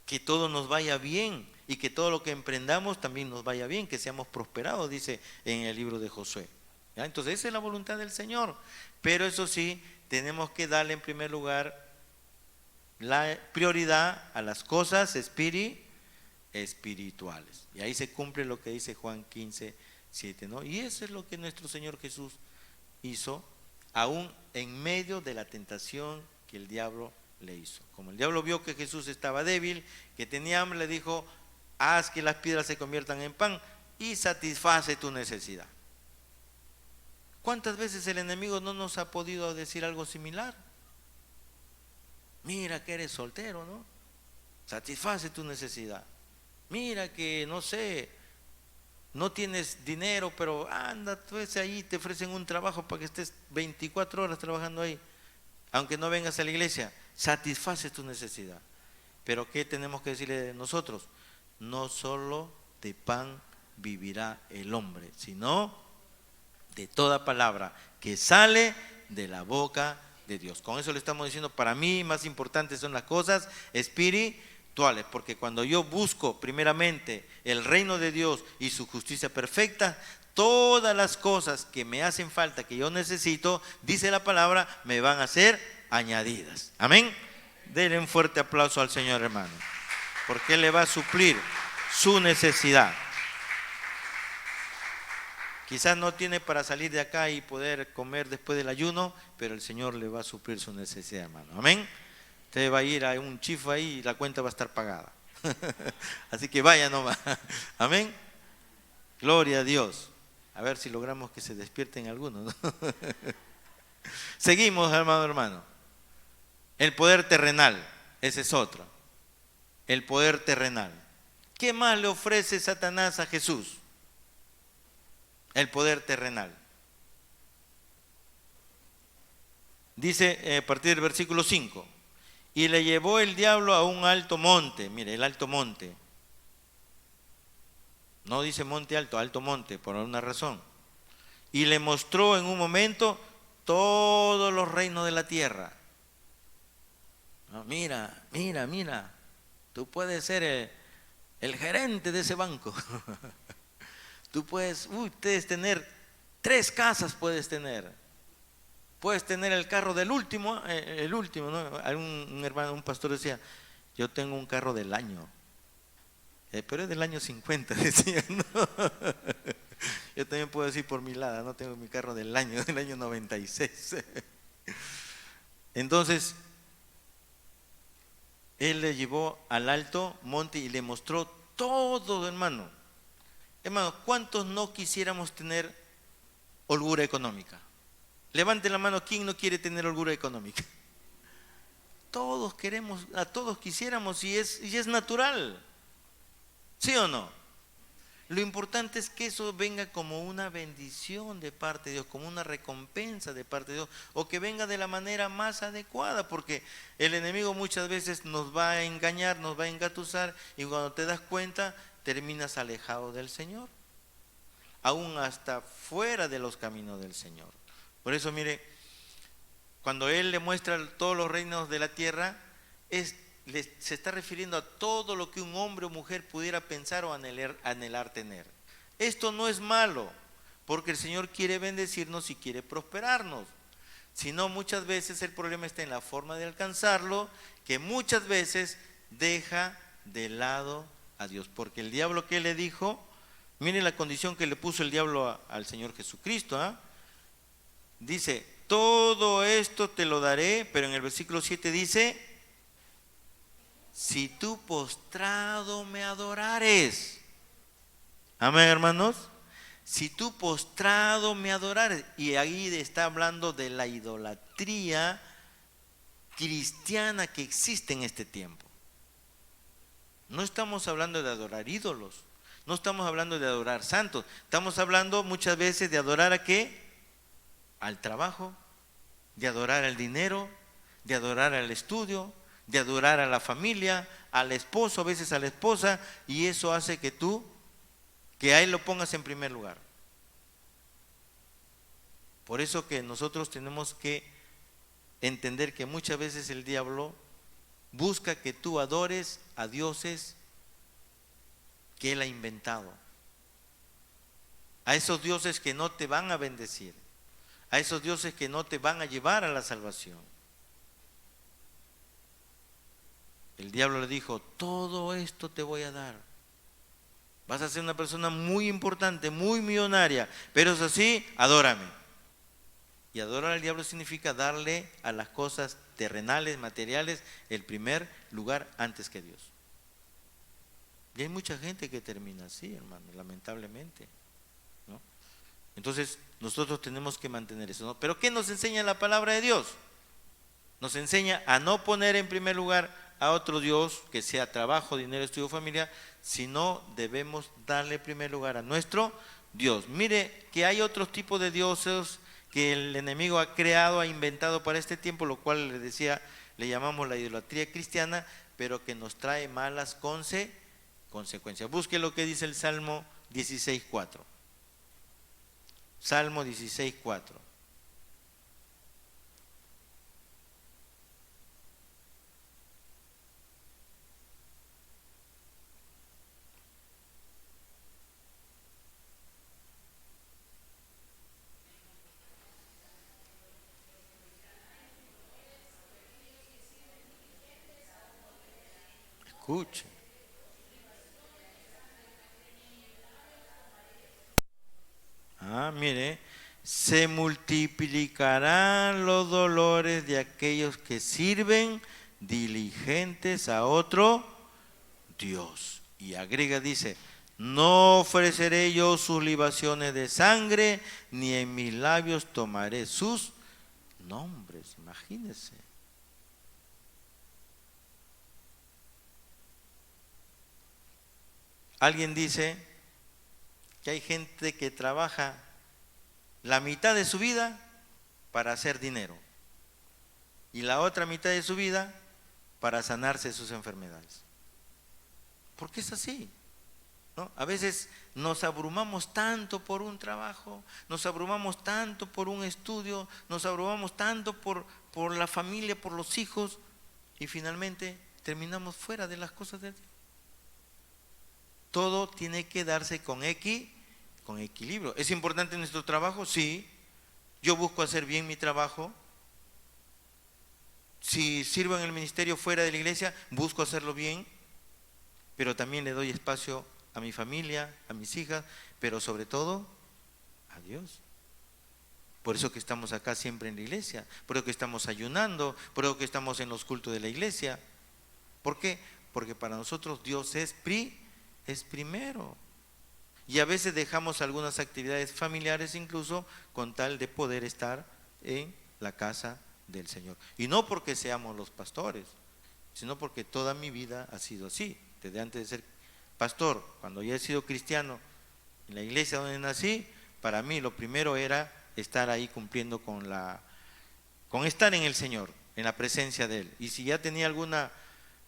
que todo nos vaya bien y que todo lo que emprendamos también nos vaya bien, que seamos prosperados, dice en el libro de Josué. ¿Ya? Entonces esa es la voluntad del Señor, pero eso sí, tenemos que darle en primer lugar la prioridad a las cosas espirituales. Y ahí se cumple lo que dice Juan 15:7, ¿no? Y eso es lo que nuestro Señor Jesús hizo, aún en medio de la tentación que el diablo le hizo. Como el diablo vio que Jesús estaba débil, que tenía hambre, le dijo: haz que las piedras se conviertan en pan y satisface tu necesidad. ¿Cuántas veces el enemigo no nos ha podido decir algo similar? Mira que eres soltero, ¿no? Satisface tu necesidad. Mira que, no sé, no tienes dinero, pero anda, tú ves ahí, te ofrecen un trabajo para que estés 24 horas trabajando ahí, aunque no vengas a la iglesia. Satisface tu necesidad. Pero ¿qué tenemos que decirle nosotros? No solo de pan vivirá el hombre, sino de toda palabra que sale de la boca de Dios. Con eso le estamos diciendo, para mí más importantes son las cosas espirituales, porque cuando yo busco primeramente el reino de Dios y su justicia perfecta, todas las cosas que me hacen falta, que yo necesito, dice la palabra, me van a ser añadidas. Amén. Denle un fuerte aplauso al Señor, hermano, porque Él le va a suplir su necesidad. Quizás no tiene para salir de acá y poder comer después del ayuno, pero el Señor le va a suplir su necesidad, hermano. Amén. Usted va a ir a un chifa ahí y la cuenta va a estar pagada. Así que vaya nomás. Amén. Gloria a Dios. A ver si logramos que se despierten algunos, ¿no? Seguimos, hermano. El poder terrenal, ese es otro. El poder terrenal. ¿Qué más le ofrece Satanás a Jesús? El poder terrenal. Dice a partir del versículo 5: y le llevó el diablo a un alto monte. Mire, el alto monte. No dice monte alto, alto monte, por una razón. Y le mostró en un momento todos los reinos de la tierra. No, mira, tú puedes ser el gerente de ese banco. Tú puedes tener 3 casas, puedes tener el carro del último, ¿no? Un hermano, un pastor decía: yo tengo un carro del año, pero es del año 50, decía, ¿no? Yo también puedo decir por mi lado, no tengo mi carro del año 96. Entonces, Él le llevó al alto monte y le mostró todo, hermano. Hermano, ¿cuántos no quisiéramos tener holgura económica? Levante la mano, ¿quién no quiere tener holgura económica? Todos queremos, a todos quisiéramos, y es natural. ¿Sí o no? Lo importante es que eso venga como una bendición de parte de Dios, como una recompensa de parte de Dios, o que venga de la manera más adecuada, porque el enemigo muchas veces nos va a engañar, nos va a engatusar, y cuando te das cuenta, terminas alejado del Señor, aún hasta fuera de los caminos del Señor. Por eso, mire, cuando Él le muestra todos los reinos de la tierra, se está refiriendo a todo lo que un hombre o mujer pudiera pensar o anhelar tener. Esto no es malo, porque el Señor quiere bendecirnos y quiere prosperarnos. Sino muchas veces el problema está en la forma de alcanzarlo, que muchas veces deja de lado a Dios. Porque el diablo, ¿qué le dijo? Miren la condición que le puso el diablo al Señor Jesucristo, ¿eh? Dice: todo esto te lo daré, pero en el versículo 7 dice: si tú postrado me adorares. Amén, hermanos. Si tú postrado me adorares. Y ahí está hablando de la idolatría cristiana que existe en este tiempo. No estamos hablando de adorar ídolos, no estamos hablando de adorar santos, estamos hablando muchas veces de adorar ¿a qué? Al trabajo, de adorar al dinero, de adorar al estudio, de adorar a la familia, al esposo, a veces a la esposa, y eso hace que a él lo pongas en primer lugar. Por eso que nosotros tenemos que entender que muchas veces el diablo busca que tú adores a dioses que él ha inventado, a esos dioses que no te van a bendecir, a esos dioses que no te van a llevar a la salvación. El diablo le dijo, todo esto te voy a dar. Vas a ser una persona muy importante, muy millonaria, pero es así, adórame. Y adorar al diablo significa darle a las cosas terrenales, materiales, el primer lugar antes que Dios. Y hay mucha gente que termina así, hermano, lamentablemente, ¿no? Entonces, nosotros tenemos que mantener eso, ¿no? Pero ¿qué nos enseña la palabra de Dios? Nos enseña a no poner en primer lugar a otro Dios, que sea trabajo, dinero, estudio, familia, sino debemos darle primer lugar a nuestro Dios. Mire que hay otros tipos de dioses que el enemigo ha creado, ha inventado para este tiempo, lo cual le decía, le llamamos la idolatría cristiana, pero que nos trae malas consecuencias. Busque lo que dice el Salmo 16:4. Salmo 16:4. Escuche. Mire, se multiplicarán los dolores de aquellos que sirven diligentes a otro Dios. Y agrega, dice, no ofreceré yo sus libaciones de sangre, ni en mis labios tomaré sus nombres. Imagínense. Alguien dice que hay gente que trabaja la mitad de su vida para hacer dinero y la otra mitad de su vida para sanarse de sus enfermedades. ¿Por qué es así? ¿No? A veces nos abrumamos tanto por un trabajo, nos abrumamos tanto por un estudio, nos abrumamos tanto por la familia, por los hijos, y finalmente terminamos fuera de las cosas de Dios. Todo tiene que darse con equilibrio. ¿Es importante nuestro trabajo? Sí. Yo busco hacer bien mi trabajo. Si sirvo en el ministerio fuera de la iglesia, busco hacerlo bien, pero también le doy espacio a mi familia, a mis hijas, pero sobre todo a Dios. Por eso que estamos acá siempre en la iglesia, por eso que estamos ayunando, por eso que estamos en los cultos de la iglesia. ¿Por qué? Porque para nosotros Dios es primero. Y a veces dejamos algunas actividades familiares incluso con tal de poder estar en la casa del Señor. Y no porque seamos los pastores, sino porque toda mi vida ha sido así. Desde antes de ser pastor, cuando ya he sido cristiano, en la iglesia donde nací, para mí lo primero era estar ahí cumpliendo con estar en el Señor, en la presencia de Él. Y si ya tenía alguna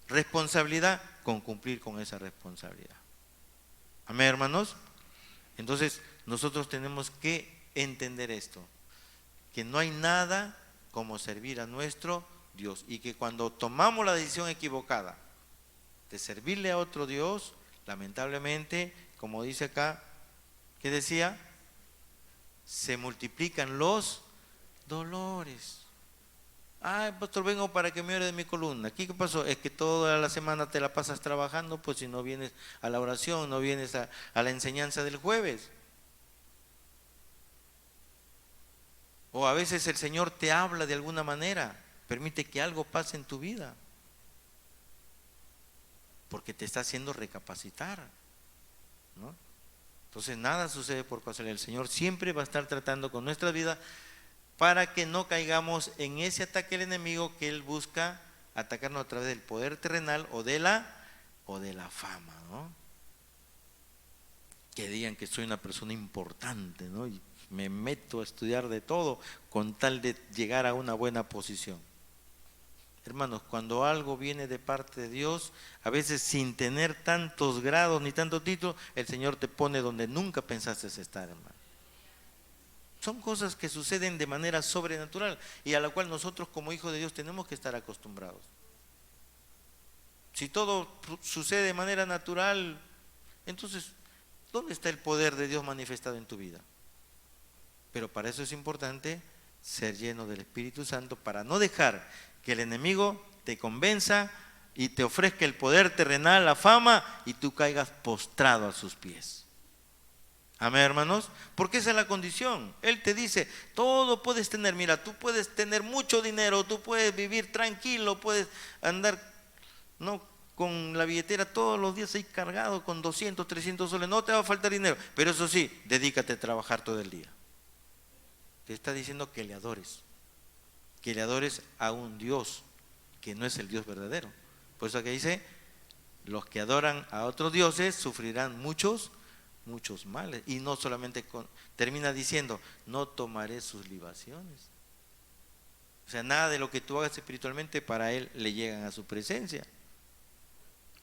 responsabilidad, con cumplir con esa responsabilidad. Amén, hermanos. Entonces nosotros tenemos que entender esto, que no hay nada como servir a nuestro Dios, y que cuando tomamos la decisión equivocada de servirle a otro Dios, lamentablemente, como dice acá, ¿qué decía? Se multiplican los dolores. Ay, pastor, vengo para que me ore de mi columna. ¿Qué pasó? Es que toda la semana te la pasas trabajando, pues si no vienes a la oración, no vienes a la enseñanza del jueves. O a veces el Señor te habla de alguna manera, permite que algo pase en tu vida, porque te está haciendo recapacitar, ¿no? Entonces nada sucede por casualidad. El Señor siempre va a estar tratando con nuestra vida para que no caigamos en ese ataque del enemigo que él busca atacarnos a través del poder terrenal o de la fama, ¿no? Que digan que soy una persona importante, ¿no? Y me meto a estudiar de todo con tal de llegar a una buena posición. Hermanos, cuando algo viene de parte de Dios, a veces sin tener tantos grados ni tanto título, el Señor te pone donde nunca pensaste estar, hermano. Son cosas que suceden de manera sobrenatural y a la cual nosotros como hijos de Dios tenemos que estar acostumbrados. Si todo sucede de manera natural, entonces, ¿dónde está el poder de Dios manifestado en tu vida? Pero para eso es importante ser lleno del Espíritu Santo, para no dejar que el enemigo te convenza y te ofrezca el poder terrenal, la fama, y tú caigas postrado a sus pies. Amén, hermanos, porque esa es la condición. Él te dice, todo puedes tener, mira, tú puedes tener mucho dinero, tú puedes vivir tranquilo, puedes andar, no, con la billetera todos los días ahí cargado con 200, 300 soles, no te va a faltar dinero, pero eso sí, dedícate a trabajar todo el día. Te está diciendo que le adores a un Dios que no es el Dios verdadero. Por eso que dice, los que adoran a otros dioses sufrirán muchos males. Y no solamente termina diciendo, no tomaré sus libaciones. O sea, nada de lo que tú hagas espiritualmente para él le llegan a su presencia.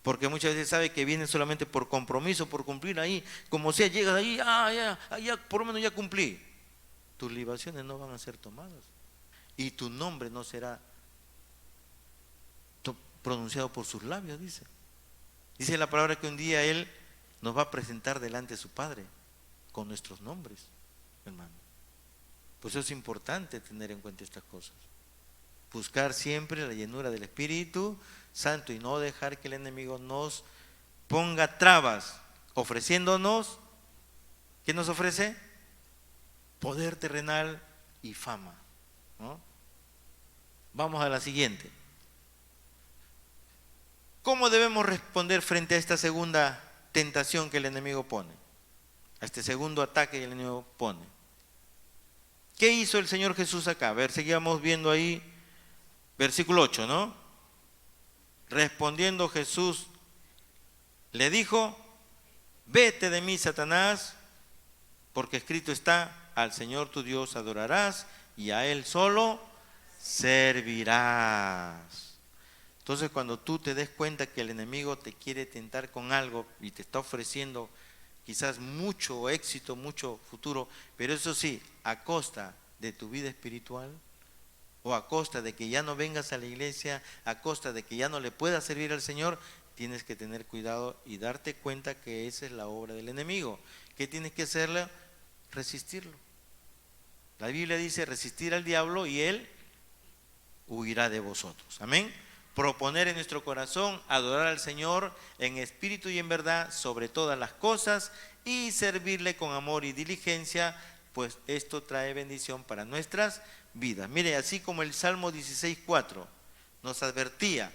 Porque muchas veces sabe que vienen solamente por compromiso, por cumplir ahí. Como sea, llegas ahí, ya, por lo menos ya cumplí. Tus libaciones no van a ser tomadas. Y tu nombre no será pronunciado por sus labios, dice. Dice la palabra que un día Él nos va a presentar delante de su Padre con nuestros nombres, hermano. Por eso es importante tener en cuenta estas cosas. Buscar siempre la llenura del Espíritu Santo y no dejar que el enemigo nos ponga trabas, ofreciéndonos, ¿qué nos ofrece? Poder terrenal y fama, ¿no? Vamos a la siguiente. ¿Cómo debemos responder frente a esta segunda tentación que el enemigo pone? A este segundo ataque que el enemigo pone. ¿Qué hizo el Señor Jesús acá? A ver, seguíamos viendo ahí, versículo 8, ¿no? Respondiendo Jesús, le dijo, vete de mí, Satanás, porque escrito está, al Señor tu Dios adorarás y a Él solo servirás. Entonces, cuando tú te des cuenta que el enemigo te quiere tentar con algo y te está ofreciendo quizás mucho éxito, mucho futuro, pero eso sí, a costa de tu vida espiritual, o a costa de que ya no vengas a la iglesia, a costa de que ya no le puedas servir al Señor, tienes que tener cuidado y darte cuenta que esa es la obra del enemigo. ¿Qué tienes que hacerle? Resistirlo. La Biblia dice, resistir al diablo y él huirá de vosotros. Amén. Proponer en nuestro corazón adorar al Señor en espíritu y en verdad sobre todas las cosas y servirle con amor y diligencia, pues esto trae bendición para nuestras vidas. Mire, así como el Salmo 16:4 nos advertía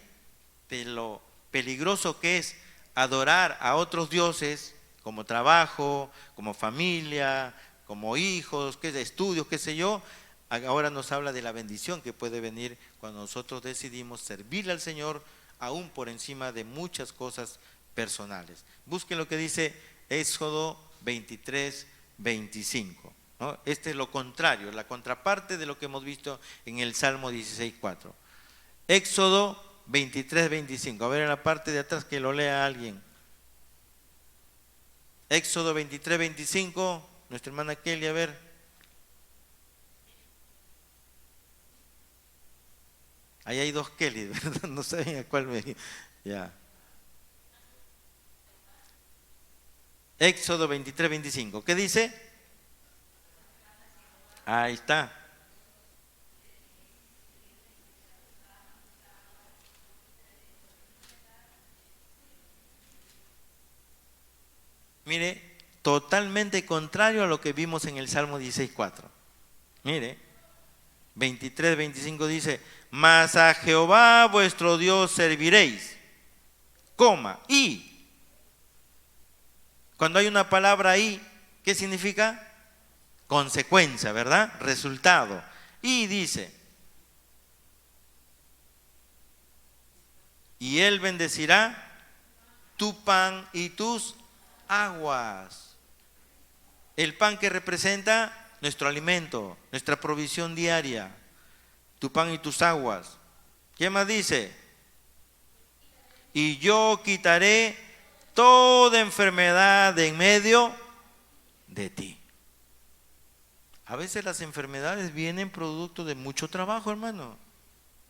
de lo peligroso que es adorar a otros dioses como trabajo, como familia, como hijos, estudios, qué sé yo. Ahora nos habla de la bendición que puede venir cuando nosotros decidimos servirle al Señor aún por encima de muchas cosas personales. Busquen lo que dice Éxodo 23:25, ¿no? Este es lo contrario, la contraparte de lo que hemos visto en el Salmo 16:4. Éxodo 23:25. A ver, en la parte de atrás que lo lea alguien. Éxodo 23:25, nuestra hermana Kelly, a ver. Ahí hay dos Kelly, ¿verdad? No saben a cuál me... Ya. Éxodo 23:25. ¿Qué dice? Ahí está. Mire, totalmente contrario a lo que vimos en el Salmo 16:4. Mire, 23:25 dice, mas a Jehová vuestro Dios serviréis, y cuando hay una palabra ahí, ¿qué significa? Consecuencia, ¿verdad? Resultado. Y dice, y él bendecirá tu pan y tus aguas. El pan que representa nuestro alimento, nuestra provisión diaria, tu pan y tus aguas. ¿Qué más dice? Y yo quitaré toda enfermedad de en medio de ti. A veces las enfermedades vienen producto de mucho trabajo, hermano.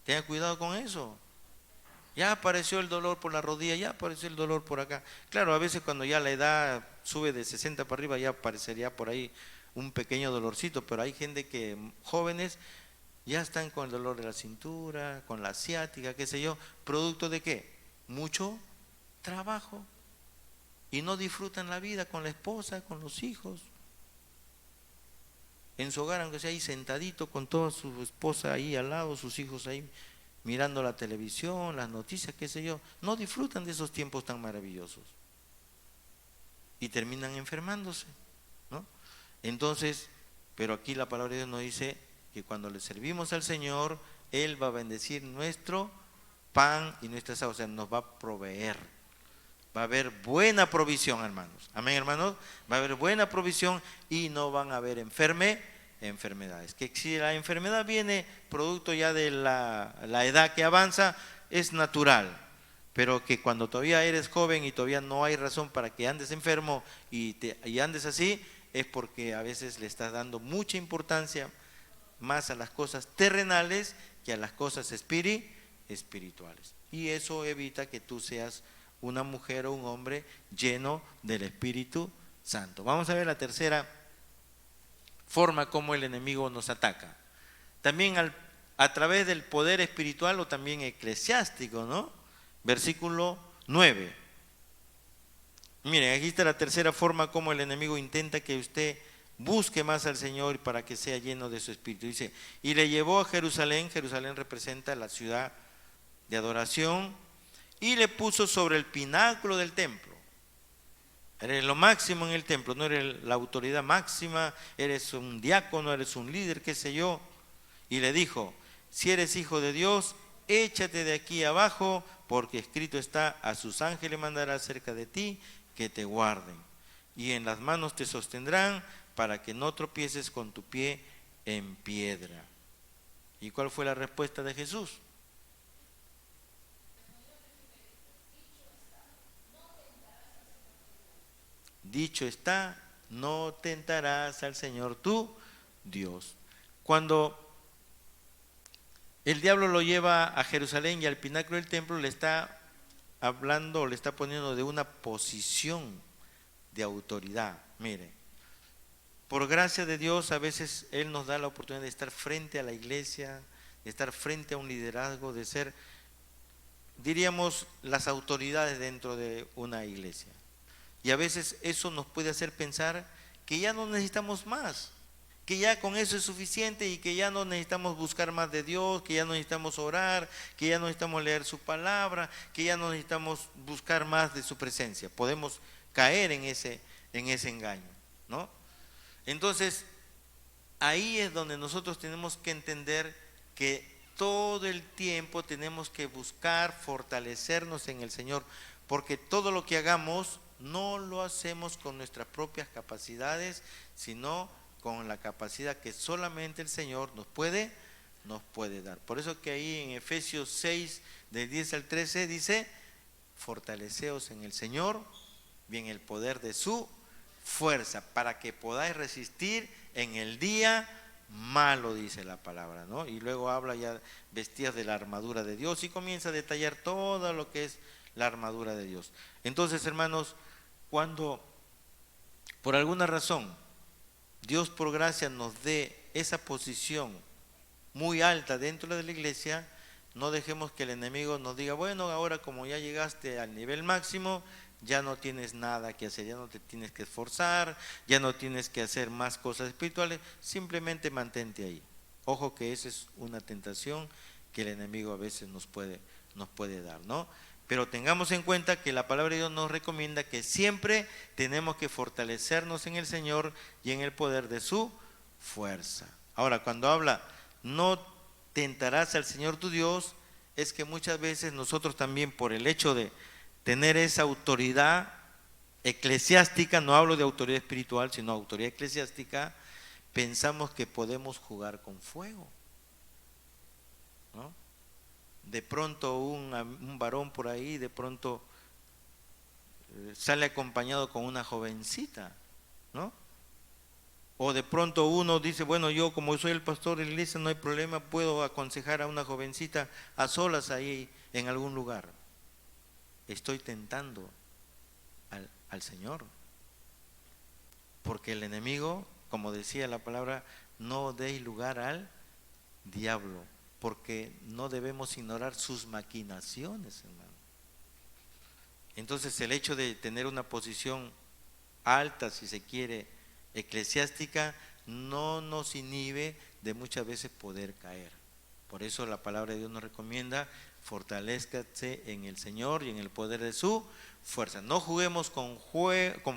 Tenga cuidado con eso. Ya apareció el dolor por la rodilla, ya apareció el dolor por acá. Claro, a veces cuando ya la edad sube de 60 para arriba ya aparecería por ahí un pequeño dolorcito, pero hay gente que, jóvenes, ya están con el dolor de la cintura, con la ciática, qué sé yo. ¿Producto de qué? Mucho trabajo. Y no disfrutan la vida con la esposa, con los hijos. En su hogar, aunque sea ahí sentadito con toda su esposa ahí al lado, sus hijos ahí mirando la televisión, las noticias, qué sé yo, no disfrutan de esos tiempos tan maravillosos. Y terminan enfermándose, ¿no? Entonces, pero aquí la palabra de Dios nos dice que cuando le servimos al Señor, Él va a bendecir nuestro pan y nuestras aguas, o sea, nos va a proveer. Va a haber buena provisión, hermanos. Amén, hermanos. Va a haber buena provisión y no van a haber enfermedades. Que si la enfermedad viene producto ya de la edad que avanza, es natural. Pero que cuando todavía eres joven y todavía no hay razón para que andes enfermo y andes así, es porque a veces le estás dando mucha importancia más a las cosas terrenales que a las cosas espirituales. Y eso evita que tú seas una mujer o un hombre lleno del Espíritu Santo. Vamos a ver la tercera forma como el enemigo nos ataca. También a través del poder espiritual o también eclesiástico, ¿no? Versículo 9. Miren, aquí está la tercera forma como el enemigo intenta que usted busque más al Señor para que sea lleno de su Espíritu. Dice, y le llevó a Jerusalén. Jerusalén representa la ciudad de adoración, y le puso sobre el pináculo del templo. Eres lo máximo en el templo, no eres la autoridad máxima, eres un diácono, eres un líder, qué sé yo. Y le dijo, si eres hijo de Dios, échate de aquí abajo, porque escrito está, a sus ángeles mandará cerca de ti, que te guarden. Y en las manos te sostendrán, para que no tropieces con tu pie en piedra. ¿Y cuál fue la respuesta de Jesús? Dicho está, no tentarás al Señor tu Dios. Cuando el diablo lo lleva a Jerusalén y al pináculo del templo, le está hablando, le está poniendo de una posición de autoridad. Mire, por gracia de Dios a veces Él nos da la oportunidad de estar frente a la iglesia, de estar frente a un liderazgo, de ser, diríamos, las autoridades dentro de una iglesia. Y a veces eso nos puede hacer pensar que ya no necesitamos más, que ya con eso es suficiente y que ya no necesitamos buscar más de Dios, que ya no necesitamos orar, que ya no necesitamos leer su palabra, que ya no necesitamos buscar más de su presencia. Podemos caer en ese engaño, ¿no? Entonces, ahí es donde nosotros tenemos que entender que todo el tiempo tenemos que buscar fortalecernos en el Señor, porque todo lo que hagamos no lo hacemos con nuestras propias capacidades, sino con la capacidad que solamente el Señor nos puede dar. Por eso que ahí en Efesios 6, del 10 al 13 dice, fortaleceos en el Señor y en el poder de su fuerza, para que podáis resistir en el día malo, dice la palabra, ¿no? Y luego habla ya vestidas de la armadura de Dios y comienza a detallar todo lo que es la armadura de Dios. Entonces, hermanos, cuando por alguna razón Dios por gracia nos dé esa posición muy alta dentro de la iglesia, no dejemos que el enemigo nos diga, bueno, ahora como ya llegaste al nivel máximo, ya no tienes nada que hacer, ya no te tienes que esforzar, ya no tienes que hacer más cosas espirituales, simplemente mantente ahí. Ojo que esa es una tentación que el enemigo a veces nos puede dar, ¿no? Pero tengamos en cuenta que la palabra de Dios nos recomienda que siempre tenemos que fortalecernos en el Señor y en el poder de su fuerza. Ahora, cuando habla, no tentarás al Señor tu Dios, es que muchas veces nosotros también, por el hecho de tener esa autoridad eclesiástica, no hablo de autoridad espiritual, sino autoridad eclesiástica, pensamos que podemos jugar con fuego, ¿no? de pronto un varón por ahí, de pronto sale acompañado con una jovencita, ¿no? O de pronto uno dice, bueno, yo como soy el pastor de la iglesia, no hay problema, puedo aconsejar a una jovencita a solas ahí en algún lugar. Estoy tentando al Señor. Porque el enemigo, como decía la palabra, no deis lugar al diablo, porque no debemos ignorar sus maquinaciones, hermano. Entonces el hecho de tener una posición alta, si se quiere, eclesiástica, no nos inhibe de muchas veces poder caer. Por eso la palabra de Dios nos recomienda: fortalézcase en el Señor y en el poder de su fuerza. No juguemos con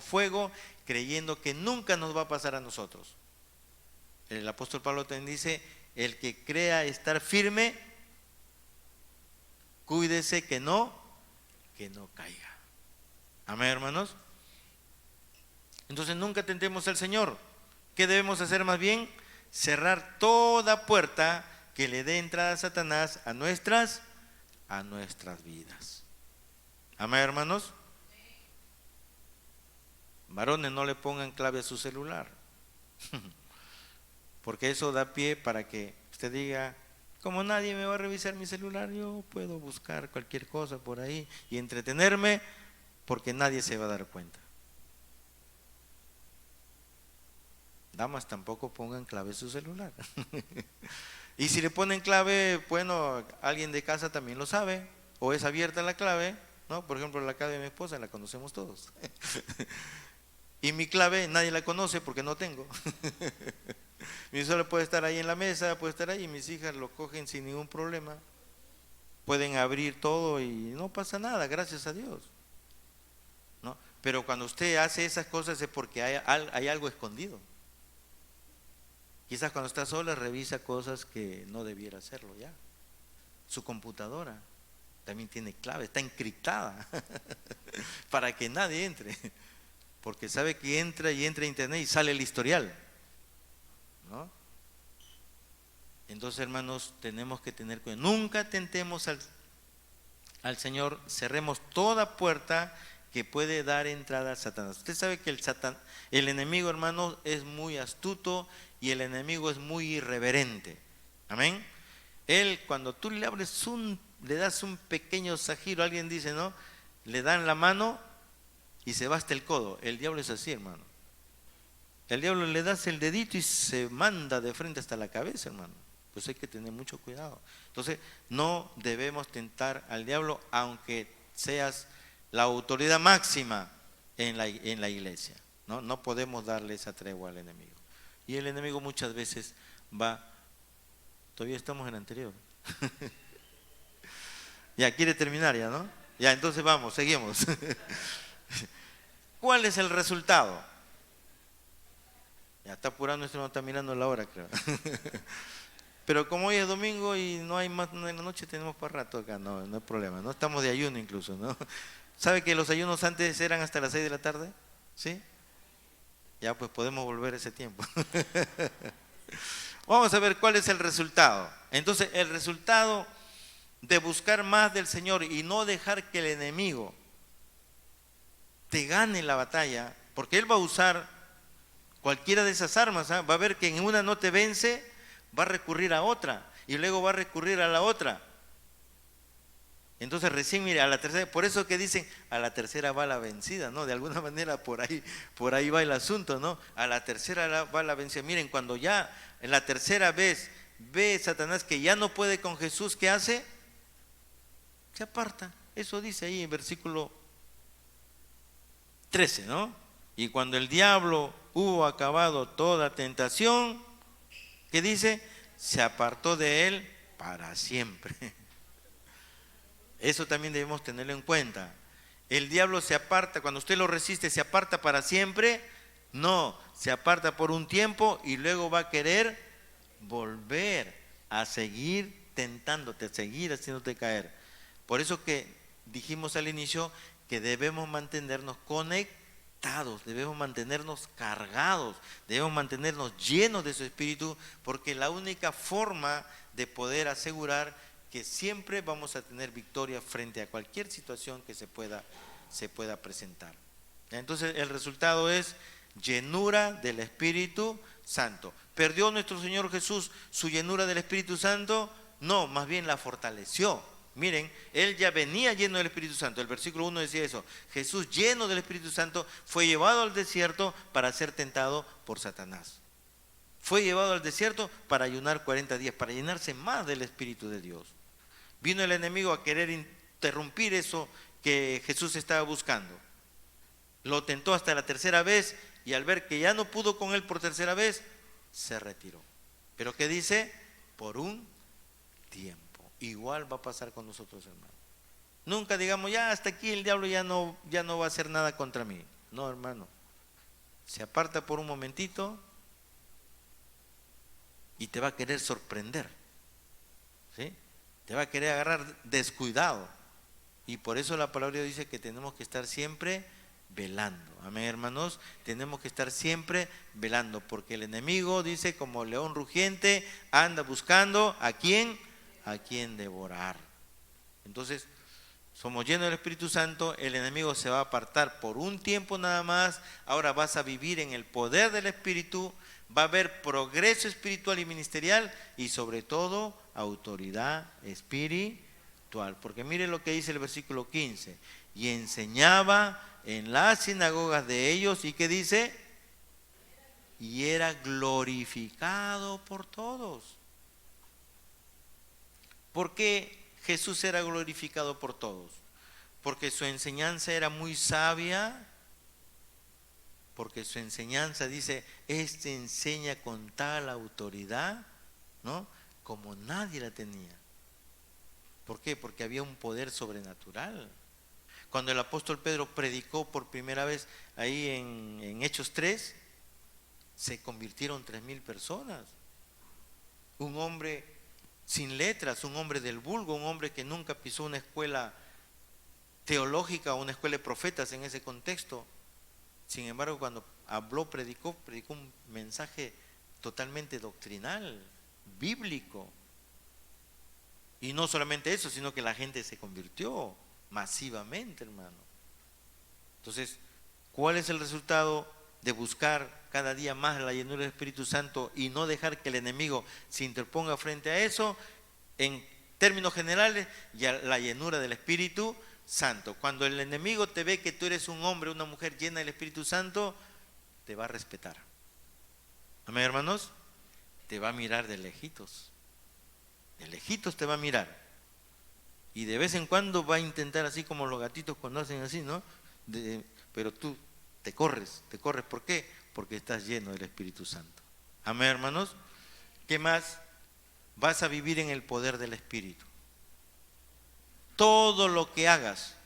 fuego creyendo que nunca nos va a pasar a nosotros. El apóstol Pablo también dice: el que crea estar firme, cuídese que no caiga. Amén, hermanos. Entonces nunca tentemos al Señor. ¿Qué debemos hacer más bien? Cerrar toda puerta que le dé entrada a Satanás a nuestras vidas. Amén, hermanos. Varones, no le pongan clave a su celular, porque eso da pie para que usted diga: como nadie me va a revisar mi celular, yo puedo buscar cualquier cosa por ahí y entretenerme, porque nadie se va a dar cuenta. Damas, tampoco pongan clave a su celular. Y si le ponen clave, bueno, alguien de casa también lo sabe, o es abierta la clave, ¿no? Por ejemplo, la clave de mi esposa la conocemos todos. Y mi clave nadie la conoce porque no tengo. Mi solo puede estar ahí en la mesa, puede estar ahí, y mis hijas lo cogen sin ningún problema. Pueden abrir todo y no pasa nada, gracias a Dios, ¿no? Pero cuando usted hace esas cosas es porque hay algo escondido. Quizás cuando está sola revisa cosas que no debiera hacerlo ya. Su computadora también tiene clave, está encriptada para que nadie entre, porque sabe que entra a internet y sale el historial, ¿no? Entonces, hermanos, tenemos que tener cuidado. Nunca tentemos al Señor, cerremos toda puerta que puede dar entrada a Satanás. Usted sabe que el enemigo, hermano, es muy astuto y el enemigo es muy irreverente. Amén. Él, cuando tú le das un pequeño zagiro, alguien dice, ¿no? Le dan la mano y se va hasta el codo. El diablo es así, hermano. El diablo le das el dedito y se manda de frente hasta la cabeza, hermano. Pues hay que tener mucho cuidado. Entonces, no debemos tentar al diablo, aunque seas la autoridad máxima en la iglesia, ¿no? No podemos darle esa tregua al enemigo. Y el enemigo muchas veces va, todavía estamos en anterior. Ya, quiere terminar ya, ¿no? Ya, entonces vamos, seguimos. ¿Cuál es el resultado? Ya está apurando, esto no está mirando la hora, creo. Pero como hoy es domingo y no hay más en la noche, tenemos para rato acá, no hay problema, no estamos de ayuno incluso, ¿no? ¿Sabe que los ayunos antes eran hasta las 6 de la tarde? ¿Sí? Ya pues podemos volver a ese tiempo. Vamos a ver cuál es el resultado. Entonces, el resultado de buscar más del Señor y no dejar que el enemigo te gane la batalla, porque él va a usar cualquiera de esas armas, ¿eh? Va a ver que en una no te vence, va a recurrir a otra y luego va a recurrir a la otra. Entonces recién, mire, a la tercera, por eso que dicen, a la tercera va la vencida, ¿no? De alguna manera por ahí va el asunto, ¿no? A la tercera va la vencida. Miren, cuando ya en la tercera vez ve Satanás que ya no puede con Jesús, ¿qué hace? Se aparta. Eso dice ahí en versículo 13, ¿no? Y cuando el diablo hubo acabado toda tentación, ¿qué dice? Se apartó de él para siempre. Eso también debemos tenerlo en cuenta. El diablo se aparta, cuando usted lo resiste, ¿se aparta para siempre? No, se aparta por un tiempo y luego va a querer volver a seguir tentándote, a seguir haciéndote caer. Por eso que dijimos al inicio que debemos mantenernos conectados, debemos mantenernos cargados, debemos mantenernos llenos de su espíritu, porque la única forma de poder asegurar que siempre vamos a tener victoria frente a cualquier situación que se pueda presentar. Entonces el resultado es llenura del Espíritu Santo. ¿Perdió nuestro Señor Jesús su llenura del Espíritu Santo? No, más bien la fortaleció. Miren, Él ya venía lleno del Espíritu Santo. El versículo 1 decía eso. Jesús, lleno del Espíritu Santo, fue llevado al desierto para ser tentado por Satanás. Fue llevado al desierto para ayunar 40 días, para llenarse más del Espíritu de Dios. Vino el enemigo a querer interrumpir eso que Jesús estaba buscando. Lo tentó hasta la tercera vez y al ver que ya no pudo con él por tercera vez, se retiró. Pero ¿qué dice? Por un tiempo. Igual va a pasar con nosotros, hermano. Nunca digamos, ya hasta aquí el diablo ya no va a hacer nada contra mí. No, hermano. Se aparta por un momentito y te va a querer sorprender. ¿Sí? Te va a querer agarrar descuidado. Y por eso la palabra dice que tenemos que estar siempre velando. Amén, hermanos. Tenemos que estar siempre velando, porque el enemigo, dice, como león rugiente, anda buscando a quién devorar. Entonces, somos llenos del Espíritu Santo, el enemigo se va a apartar por un tiempo nada más. Ahora vas a vivir en el poder del Espíritu, va a haber progreso espiritual y ministerial y sobre todo autoridad espiritual. Porque mire lo que dice el versículo 15. Y enseñaba en las sinagogas de ellos, ¿y qué dice? Y era glorificado por todos. ¿Por qué Jesús era glorificado por todos? Porque su enseñanza era muy sabia, porque su enseñanza dice, este enseña con tal autoridad, ¿no? Como nadie la tenía. ¿Por qué? Porque había un poder sobrenatural. Cuando el apóstol Pedro predicó por primera vez ahí en Hechos 3, se convirtieron 3,000 personas. Un hombre sin letras, un hombre del vulgo, un hombre que nunca pisó una escuela teológica o una escuela de profetas en ese contexto. Sin embargo, cuando habló, predicó un mensaje totalmente doctrinal, bíblico. Y no solamente eso, sino que la gente se convirtió masivamente, hermano. Entonces, ¿cuál es el resultado de buscar cada día más la llenura del Espíritu Santo y no dejar que el enemigo se interponga frente a eso? En términos generales, ya la llenura del Espíritu Santo. Cuando el enemigo te ve que tú eres un hombre, una mujer llena del Espíritu Santo, te va a respetar. Amén, hermanos. Te va a mirar de lejitos. De lejitos te va a mirar. Y de vez en cuando va a intentar, así como los gatitos cuando hacen así, ¿no? Pero tú te corres. ¿Por qué? Porque estás lleno del Espíritu Santo. Amén, hermanos. ¿Qué más? Vas a vivir en el poder del Espíritu. Todo lo que hagas,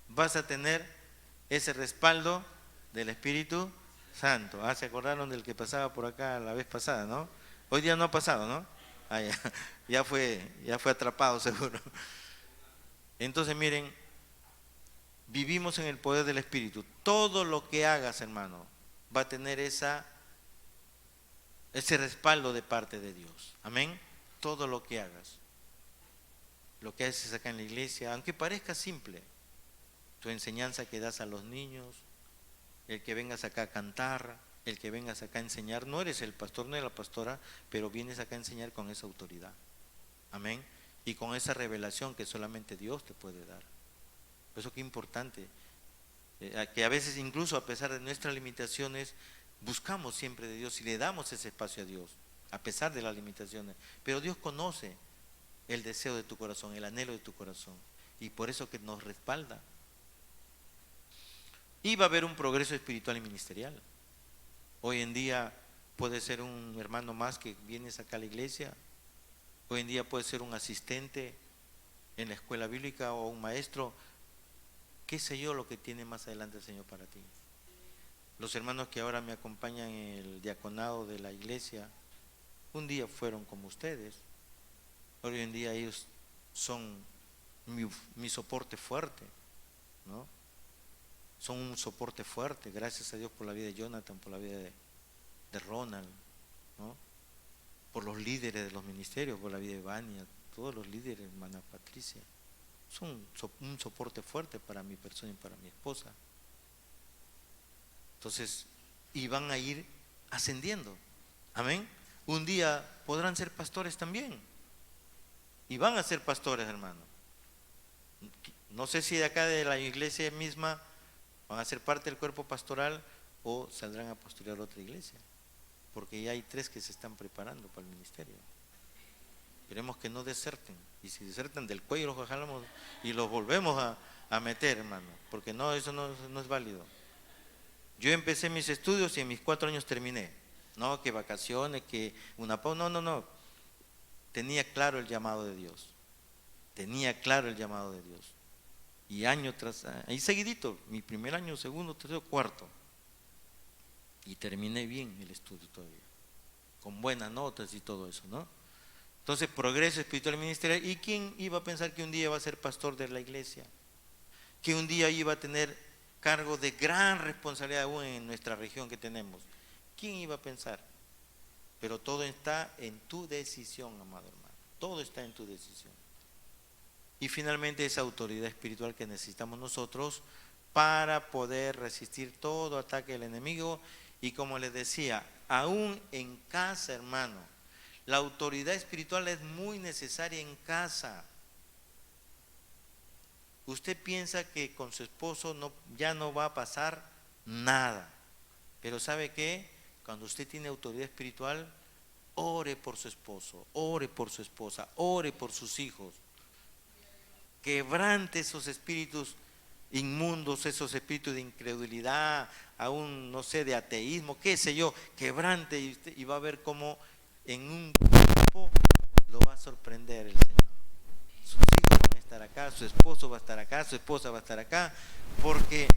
vas a tener ese respaldo del Espíritu Santo. ¿Se acordaron del que pasaba por acá la vez pasada, no? Hoy día no ha pasado, ¿no? Ya fue atrapado seguro. Entonces miren, vivimos en el poder del Espíritu. Todo lo que hagas, hermano, va a tener ese respaldo de parte de Dios. Amén. Todo lo que hagas. Lo que haces acá en la iglesia, aunque parezca simple, tu enseñanza que das a los niños, el que vengas acá a cantar, el que vengas acá a enseñar, no eres el pastor, no eres la pastora, pero vienes acá a enseñar con esa autoridad. Amén. Y con esa revelación que solamente Dios te puede dar. Por eso que es importante, que a veces incluso a pesar de nuestras limitaciones, buscamos siempre de Dios y le damos ese espacio a Dios, a pesar de las limitaciones. Pero Dios conoce el deseo de tu corazón, el anhelo de tu corazón, y por eso que nos respalda. Y va a haber un progreso espiritual y ministerial. Hoy en día puede ser un hermano más que vienes acá a la iglesia. Hoy en día puede ser un asistente en la escuela bíblica o un maestro. ¿Qué sé yo lo que tiene más adelante el Señor para ti? Los hermanos que ahora me acompañan en el diaconado de la iglesia, un día fueron como ustedes. Hoy en día ellos son mi soporte fuerte, ¿no? Son un soporte fuerte, gracias a Dios por la vida de Jonathan, por la vida de Ronald, ¿no? por los líderes de los ministerios, por la vida de Vania, todos los líderes, hermana Patricia. Son un soporte fuerte para mi persona y para mi esposa. Entonces, y van a ir ascendiendo. Amén. Un día podrán ser pastores también. Y van a ser pastores, hermano. No sé si de acá de la iglesia misma van a ser parte del cuerpo pastoral o saldrán a pastorear otra iglesia. Porque ya hay 3 que se están preparando para el ministerio. Queremos que no deserten. Y si desertan del cuello los jalamos y los volvemos a meter, hermano. Porque no, eso no es válido. Yo empecé mis estudios y en mis 4 años terminé. No, que vacaciones, que una pausa. No. Tenía claro el llamado de Dios. Tenía claro el llamado de Dios. Y año tras año, ahí seguidito, mi primer año, segundo, tercero, cuarto. Y terminé bien el estudio todavía. Con buenas notas y todo eso, ¿no? Entonces, progreso espiritual y ministerial. ¿Y quién iba a pensar que un día iba a ser pastor de la iglesia? Que un día iba a tener cargo de gran responsabilidad aún en nuestra región que tenemos. ¿Quién iba a pensar? Pero todo está en tu decisión, amado hermano. Todo está en tu decisión. Y finalmente esa autoridad espiritual que necesitamos nosotros para poder resistir todo ataque del enemigo. Y como les decía, aún en casa, hermano, la autoridad espiritual es muy necesaria en casa. Usted piensa que con su esposo ya no va a pasar nada. Pero ¿sabe qué? Cuando usted tiene autoridad espiritual, ore por su esposo, ore por su esposa, ore por sus hijos. Quebrante esos espíritus inmundos, esos espíritus de incredulidad, aún no sé, de ateísmo, qué sé yo, quebrante, y va a ver cómo en un tiempo lo va a sorprender el Señor. Sus hijos van a estar acá, su esposo va a estar acá, su esposa va a estar acá, porque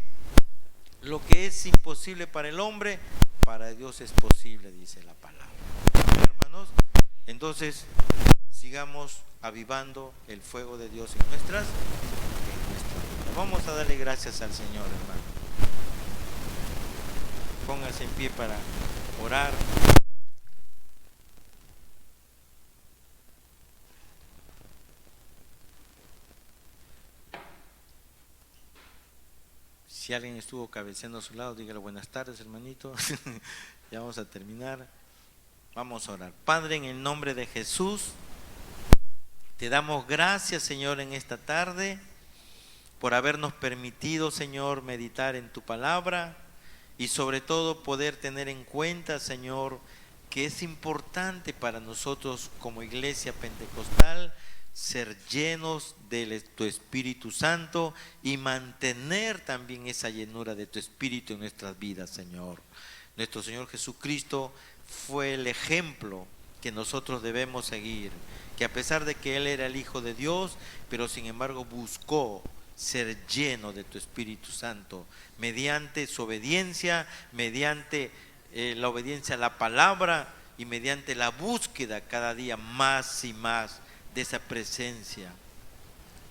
lo que es imposible para el hombre, para Dios es posible, dice la palabra. Hermanos, entonces sigamos avivando el fuego de Dios en nuestra vida. Vamos a darle gracias al Señor, hermano. Póngase en pie para orar. Si alguien estuvo cabeceando a su lado, dígale buenas tardes, hermanito. Ya vamos a terminar. Vamos a orar. Padre, en el nombre de Jesús, te damos gracias, Señor, en esta tarde, por habernos permitido, Señor, meditar en tu palabra y sobre todo poder tener en cuenta, Señor, que es importante para nosotros como iglesia pentecostal ser llenos de tu Espíritu Santo y mantener también esa llenura de tu Espíritu en nuestras vidas, Señor. Nuestro Señor Jesucristo fue el ejemplo que nosotros debemos seguir, que a pesar de que Él era el Hijo de Dios, pero sin embargo buscó ser lleno de tu Espíritu Santo, mediante su obediencia, mediante la obediencia a la palabra y mediante la búsqueda cada día más y más de esa presencia.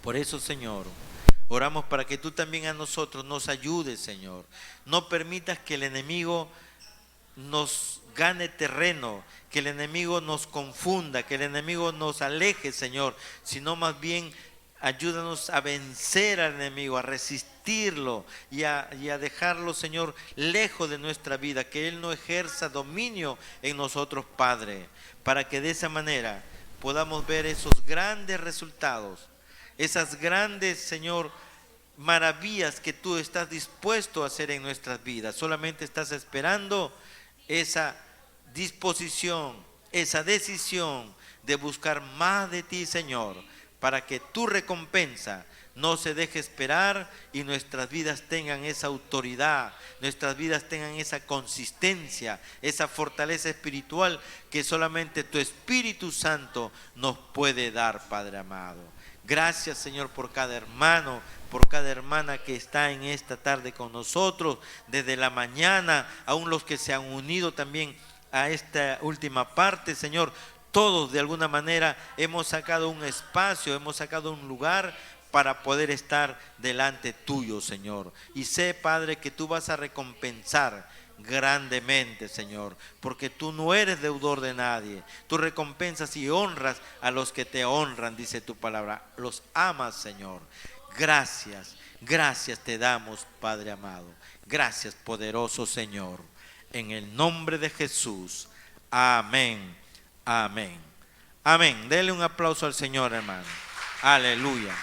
Por eso, Señor, oramos para que tú también a nosotros nos ayudes, Señor. No permitas que el enemigo nos gane terreno, que el enemigo nos confunda, que el enemigo nos aleje, Señor, sino más bien ayúdanos a vencer al enemigo, a resistirlo y a dejarlo, Señor, lejos de nuestra vida, que Él no ejerza dominio en nosotros, Padre, para que de esa manera podamos ver esos grandes resultados, esas grandes, Señor, maravillas que tú estás dispuesto a hacer en nuestras vidas. Solamente estás esperando esa disposición, esa decisión de buscar más de ti, Señor, para que tu recompensa no se deje esperar y nuestras vidas tengan esa autoridad, nuestras vidas tengan esa consistencia, esa fortaleza espiritual que solamente tu Espíritu Santo nos puede dar, Padre amado. Gracias, Señor, por cada hermano, por cada hermana que está en esta tarde con nosotros, desde la mañana, aún los que se han unido también a esta última parte, Señor. Todos de alguna manera hemos sacado un espacio, hemos sacado un lugar para poder estar delante tuyo, Señor. Y sé, Padre, que tú vas a recompensar grandemente, Señor, porque tú no eres deudor de nadie. Tú recompensas y honras a los que te honran, dice tu palabra. Los amas, Señor. Gracias, gracias te damos, Padre amado. Gracias, poderoso Señor. En el nombre de Jesús. Amén, amén, amén. Dele un aplauso al Señor, hermano. Aleluya.